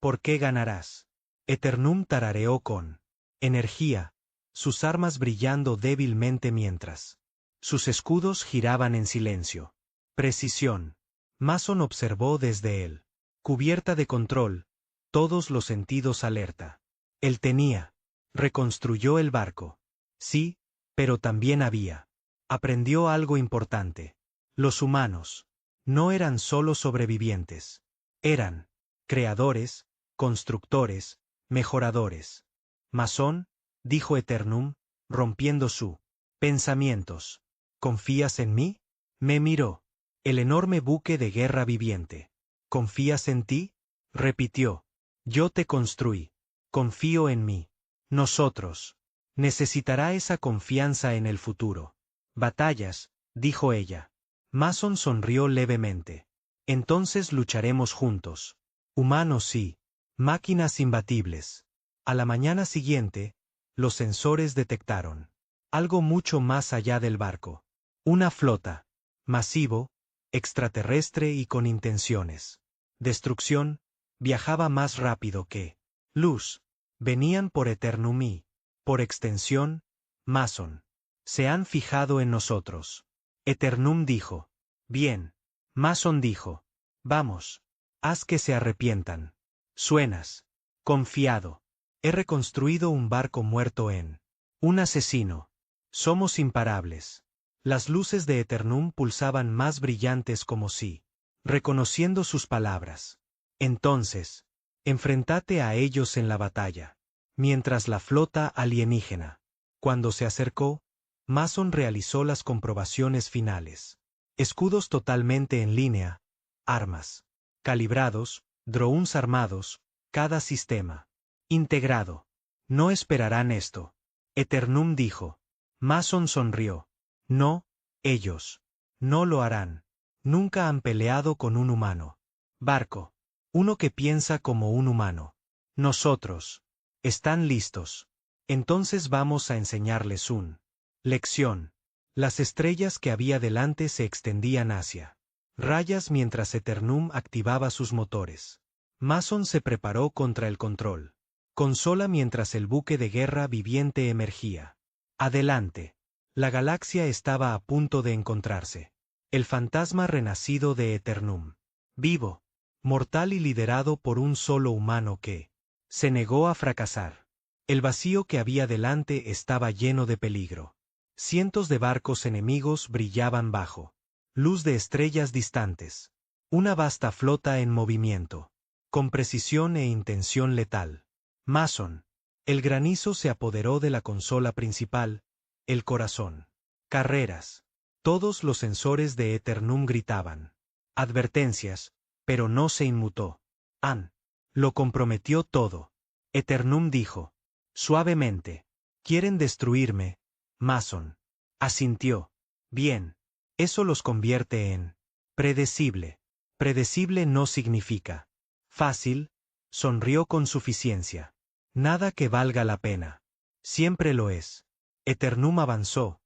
¿Por qué ganarás? Eternum tarareó con energía, sus armas brillando débilmente mientras sus escudos giraban en silencio. Precisión. Mason observó desde él. Cubierta de control, todos los sentidos alerta. Él tenía. Reconstruyó el barco. Sí, pero también había. Aprendió algo importante. Los humanos no eran solo sobrevivientes. Eran creadores, constructores, mejoradores. Mason, dijo Eternum, rompiendo su pensamientos. ¿Confías en mí? Me miró. El enorme buque de guerra viviente. ¿Confías en ti? Repitió. Yo te construí. Confío en mí. Nosotros. Necesitará esa confianza en el futuro. Batallas, dijo ella. Mason sonrió levemente. Entonces lucharemos juntos. Humanos sí. Máquinas imbatibles. A la mañana siguiente, los sensores detectaron algo mucho más allá del barco. Una flota. Masivo, extraterrestre y con intenciones. Destrucción, viajaba más rápido que luz. Venían por Eternum y, por extensión, Mason. Se han fijado en nosotros. Eternum dijo. Bien. Mason dijo. Vamos. Haz que se arrepientan. Suenas confiado. He reconstruido un barco muerto en un asesino. Somos imparables. Las luces de Eternum pulsaban más brillantes como si reconociendo sus palabras. Entonces, enfrentate a ellos en la batalla. Mientras la flota alienígena. Cuando se acercó, Mason realizó las comprobaciones finales. Escudos totalmente en línea, armas calibrados, drones armados, cada sistema integrado. No esperarán esto. Eternum dijo. Mason sonrió. No, ellos no lo harán. Nunca han peleado con un humano. Barco. Uno que piensa como un humano. Nosotros. Están listos. Entonces vamos a enseñarles un lección. Las estrellas que había delante se extendían hacia rayas mientras Eternum activaba sus motores. Mason se preparó contra el control. Consola mientras el buque de guerra viviente emergía. Adelante. La galaxia estaba a punto de encontrarse. El fantasma renacido de Eternum. Vivo. Mortal y liderado por un solo humano que se negó a fracasar. El vacío que había delante estaba lleno de peligro. Cientos de barcos enemigos brillaban bajo luz de estrellas distantes. Una vasta flota en movimiento. Con precisión e intención letal. Mason. El granizo se apoderó de la consola principal, el corazón. Carreras. Todos los sensores de Eternum gritaban advertencias, pero no se inmutó. Ann. Lo comprometió todo. Eternum dijo. Suavemente. Quieren destruirme. Mason. Asintió. Bien. Eso los convierte en predecible. Predecible no significa fácil. Sonrió con suficiencia. Nada que valga la pena. Siempre lo es. Eternum avanzó.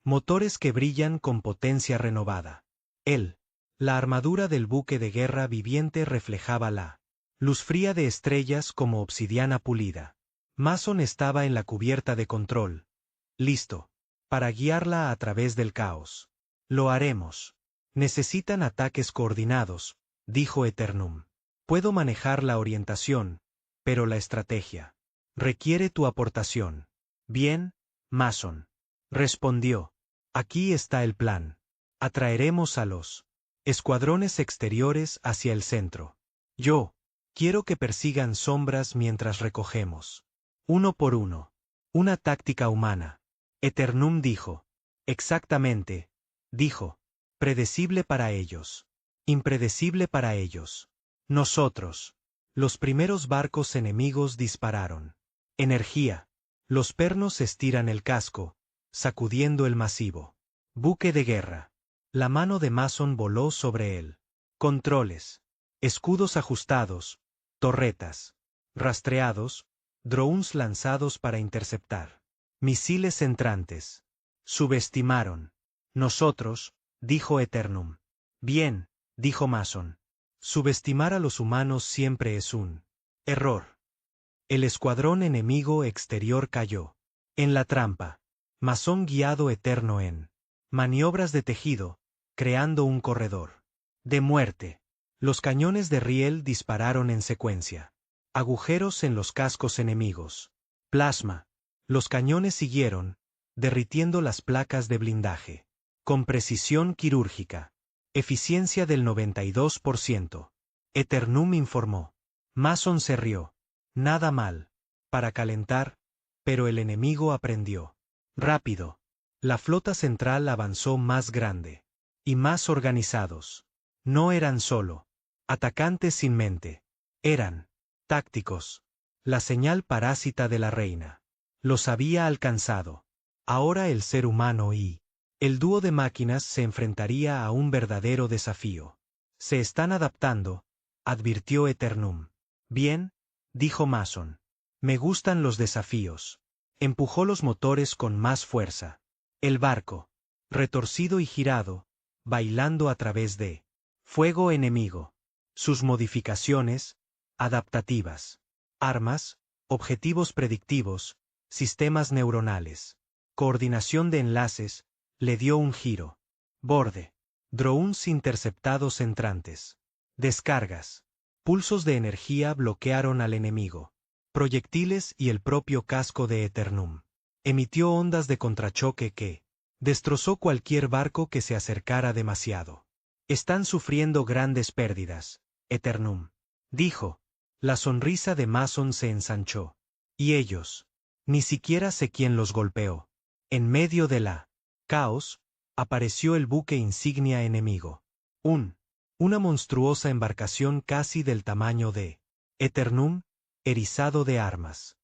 Motores que brillan con potencia renovada. La armadura del buque de guerra viviente reflejaba la Luz fría de estrellas como obsidiana pulida. Mason estaba en la cubierta de control. Listo. Para guiarla a través del caos. Lo haremos. Necesitan ataques coordinados, dijo Eternum. Puedo manejar la orientación, pero la estrategia requiere tu aportación. Bien, Mason. Respondió. Aquí está el plan. Atraeremos a los escuadrones exteriores hacia el centro. Yo quiero que persigan sombras mientras recogemos. Uno por uno. Una táctica humana. Eternum dijo. Exactamente. Dijo. Predecible para ellos. Impredecible para ellos. Nosotros. Los primeros barcos enemigos dispararon. Energía. Los pernos estiran el casco, sacudiendo el masivo buque de guerra. La mano de Mason voló sobre él. Controles. Escudos ajustados. Torretas. Rastreados. Drones lanzados para interceptar. Misiles entrantes. Subestimaron. Nosotros, dijo Eternum. Bien, dijo Mason. Subestimar a los humanos siempre es un error. El escuadrón enemigo exterior cayó. En la trampa. Mason guiado eterno en maniobras de tejido, creando un corredor de muerte. Los cañones de riel dispararon en secuencia. Agujeros en los cascos enemigos. Plasma. Los cañones siguieron, derritiendo las placas de blindaje. Con precisión quirúrgica. Eficiencia del 92%. Eternum informó. Mason se rió. Nada mal. Para calentar, pero el enemigo aprendió. Rápido. La flota central avanzó más grande. Y más organizados. No eran solo atacantes sin mente. Eran tácticos. La señal parásita de la reina. Los había alcanzado. Ahora el ser humano y el dúo de máquinas se enfrentaría a un verdadero desafío. Se están adaptando, advirtió Eternum. Bien, dijo Mason. Me gustan los desafíos. Empujó los motores con más fuerza. El barco, retorcido y girado, bailando a través de fuego enemigo. Sus modificaciones, adaptativas. Armas, objetivos predictivos, sistemas neuronales. Coordinación de enlaces, le dio un giro. Borde. Drones interceptados entrantes. Descargas. Pulsos de energía bloquearon al enemigo. Proyectiles y el propio casco de Eternum. Emitió ondas de contrachoque que destrozó cualquier barco que se acercara demasiado. Están sufriendo grandes pérdidas, Eternum. Dijo. La sonrisa de Mason se ensanchó. Y ellos. Ni siquiera sé quién los golpeó. En medio de la caos, apareció el buque insignia enemigo. Una monstruosa embarcación casi del tamaño de Eternum, erizado de armas.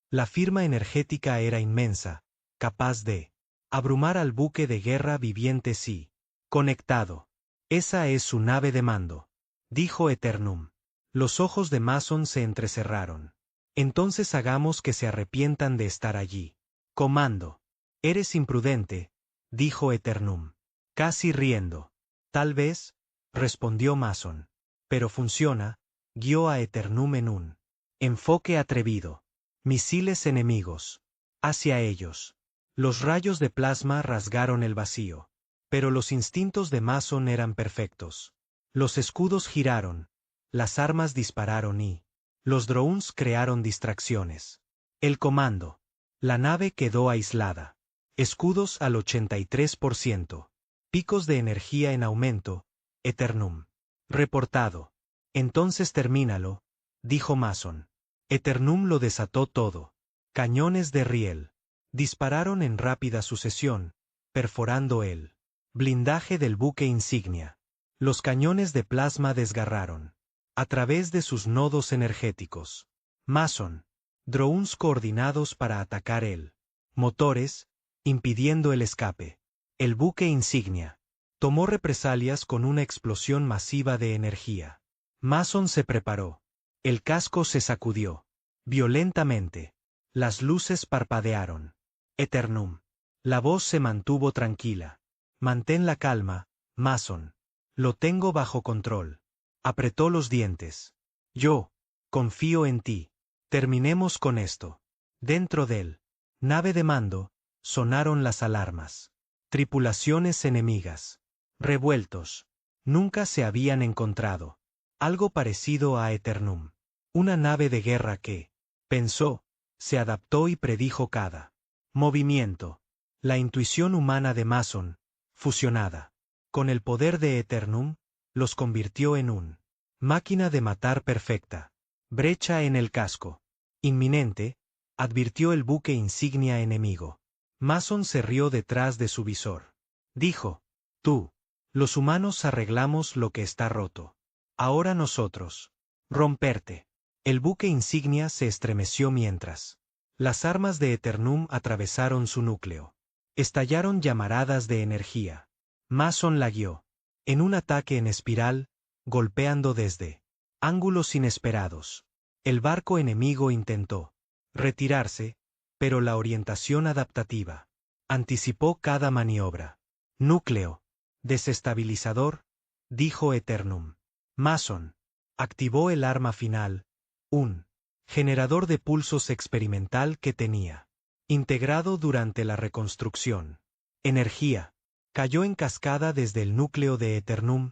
La firma energética era inmensa, capaz de abrumar al buque de guerra viviente sí. Conectado. Esa es su nave de mando, dijo Eternum. Los ojos de Mason se entrecerraron. Entonces hagamos que se arrepientan de estar allí. Comando. Eres imprudente, dijo Eternum. Casi riendo. Tal vez, respondió Mason. Pero funciona, guió a Eternum en un enfoque atrevido. Misiles enemigos. Hacia ellos. Los rayos de plasma rasgaron el vacío. Pero los instintos de Mason eran perfectos. Los escudos giraron. Las armas dispararon y los drones crearon distracciones. El comando. La nave quedó aislada. Escudos al 83%. Picos de energía en aumento. Eternum. Reportado. Entonces termínalo, dijo Mason. Eternum lo desató todo. Cañones de riel. Dispararon en rápida sucesión, perforando el blindaje del buque insignia. Los cañones de plasma desgarraron a través de sus nodos energéticos. Mason. Drones coordinados para atacar el motores, impidiendo el escape. El buque insignia tomó represalias con una explosión masiva de energía. Mason se preparó. El casco se sacudió violentamente. Las luces parpadearon. Eternum. La voz se mantuvo tranquila. Mantén la calma, Mason. Lo tengo bajo control. Apretó los dientes. Yo confío en ti. Terminemos con esto. Dentro del nave de mando, sonaron las alarmas. Tripulaciones enemigas. Revueltos. Nunca se habían encontrado. Algo parecido a Eternum. Una nave de guerra que, pensó, se adaptó y predijo cada movimiento. La intuición humana de Mason, fusionada con el poder de Eternum, los convirtió en un máquina de matar perfecta. Brecha en el casco. Inminente, advirtió el buque insignia enemigo. Mason se rió detrás de su visor. Dijo, tú, los humanos arreglamos lo que está roto. Ahora nosotros. Romperte. El buque insignia se estremeció mientras las armas de Eternum atravesaron su núcleo. Estallaron llamaradas de energía. Mason la guió. En un ataque en espiral, golpeando desde ángulos inesperados. El barco enemigo intentó retirarse, pero la orientación adaptativa anticipó cada maniobra. Núcleo desestabilizador, dijo Eternum. Mason activó el arma final, un generador de pulsos experimental que tenía integrado durante la reconstrucción. Energía cayó en cascada desde el núcleo de Eternum,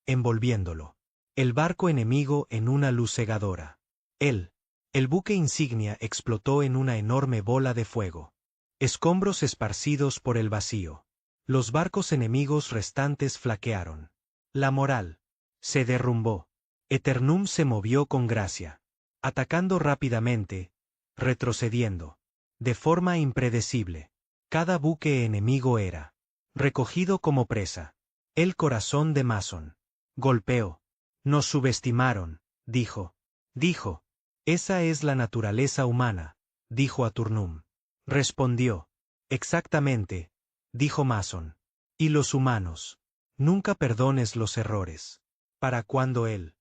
envolviéndolo. El barco enemigo en una luz cegadora. El buque insignia explotó en una enorme bola de fuego. Escombros esparcidos por el vacío. Los barcos enemigos restantes flaquearon. La moral se derrumbó. Eternum se movió con gracia, atacando rápidamente, retrocediendo, de forma impredecible. Cada buque enemigo era recogido como presa. El corazón de Mason golpeó. Nos subestimaron, dijo. Esa es la naturaleza humana, dijo Aturnum. Respondió. Exactamente, dijo Mason. Y los humanos. Nunca perdones los errores. Para cuando el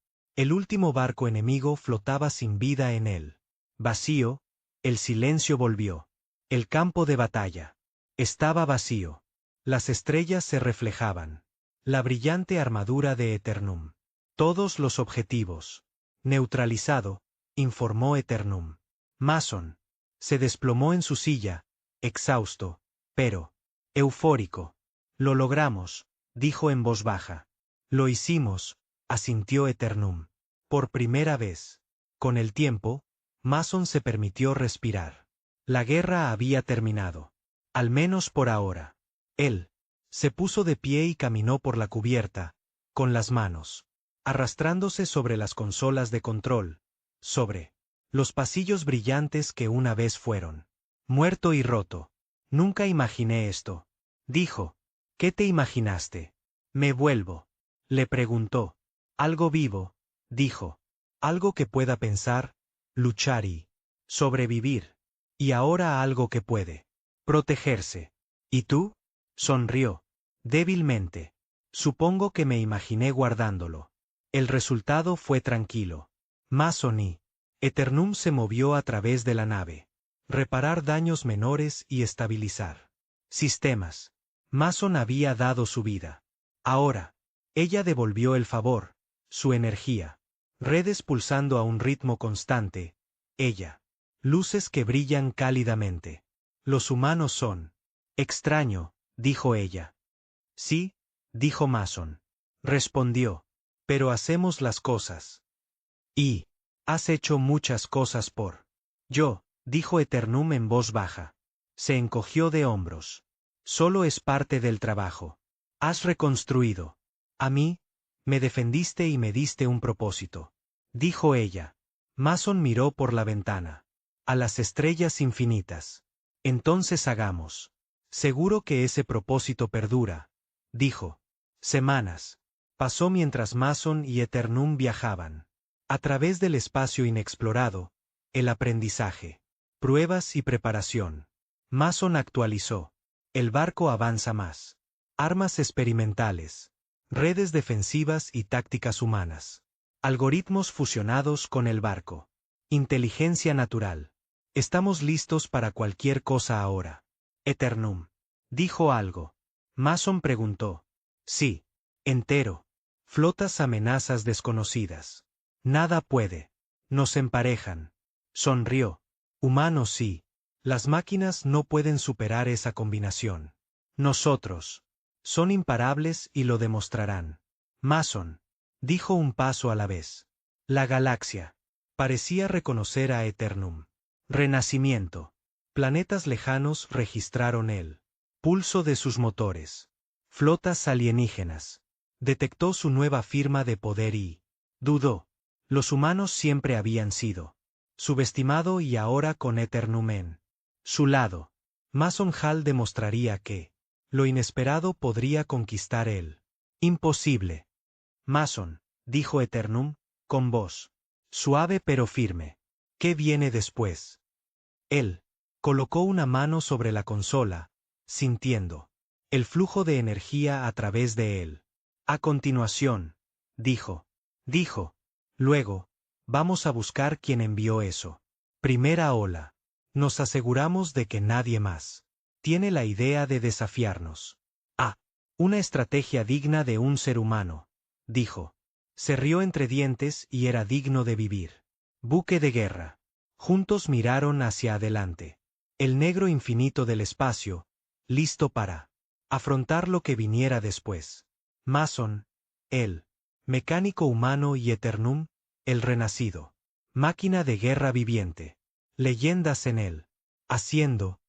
último barco enemigo flotaba sin vida en él. Vacío, el silencio volvió. El campo de batalla estaba vacío. Las estrellas se reflejaban. La brillante armadura de Eternum. Todos los objetivos. Neutralizado, informó Eternum. Mason se desplomó en su silla, exhausto, pero eufórico. Lo logramos, dijo en voz baja. Lo hicimos, asintió Eternum. Por primera vez. Con el tiempo, Mason se permitió respirar. La guerra había terminado. Al menos por ahora. Él se puso de pie y caminó por la cubierta, con las manos arrastrándose sobre las consolas de control, sobre los pasillos brillantes que una vez fueron muerto y roto. Nunca imaginé esto, dijo. ¿Qué te imaginaste? Me vuelvo. Le preguntó. Algo vivo, dijo. Algo que pueda pensar, luchar y sobrevivir. Y ahora algo que puede protegerse. ¿Y tú? Sonrió. Débilmente. Supongo que me imaginé guardándolo. El resultado fue tranquilo. Mason y Eternum se movió a través de la nave. Reparar daños menores y estabilizar sistemas. Mason había dado su vida. Ahora, ella devolvió el favor, su energía. Redes pulsando a un ritmo constante. Ella. Luces que brillan cálidamente. Los humanos son extraño, dijo ella. Sí, dijo Mason. Respondió. Pero hacemos las cosas. Y has hecho muchas cosas por yo, dijo Eternum en voz baja. Se encogió de hombros. Solo es parte del trabajo. Has reconstruido. A mí, me defendiste y me diste un propósito. Dijo ella. Mason miró por la ventana. A las estrellas infinitas. Entonces hagamos. Seguro que ese propósito perdura. Dijo. Semanas. Pasó mientras Mason y Eternum viajaban. A través del espacio inexplorado, el aprendizaje. Pruebas y preparación. Mason actualizó. El barco avanza más. Armas experimentales. Redes defensivas y tácticas humanas. Algoritmos fusionados con el barco. Inteligencia natural. Estamos listos para cualquier cosa ahora. Eternum. ¿Dijo algo? Mason preguntó. Sí. Entero. Flotas amenazas desconocidas. Nada puede. Nos emparejan. Sonrió. Humanos sí. Las máquinas no pueden superar esa combinación. Nosotros. Son imparables y lo demostrarán. Mason. Dijo un paso a la vez. La galaxia. Parecía reconocer a Eternum. Renacimiento. Planetas lejanos registraron el pulso de sus motores. Flotas alienígenas. Detectó su nueva firma de poder y dudó. Los humanos siempre habían sido subestimado y ahora con Eternum en su lado. Mason Hall demostraría que lo inesperado podría conquistar él. Imposible. Mason, dijo Eternum, con voz suave pero firme. ¿Qué viene después? Él colocó una mano sobre la consola, sintiendo el flujo de energía a través de él. A continuación, dijo, luego, vamos a buscar quién envió eso. Primera ola. Nos aseguramos de que nadie más tiene la idea de desafiarnos. Ah, una estrategia digna de un ser humano, dijo. Se rió entre dientes y era digno de vivir. Buque de guerra. Juntos miraron hacia adelante. El negro infinito del espacio, listo para afrontar lo que viniera después. Mason, él, mecánico humano y Eternum, el renacido. Máquina de guerra viviente. Leyendas en él. Haciendo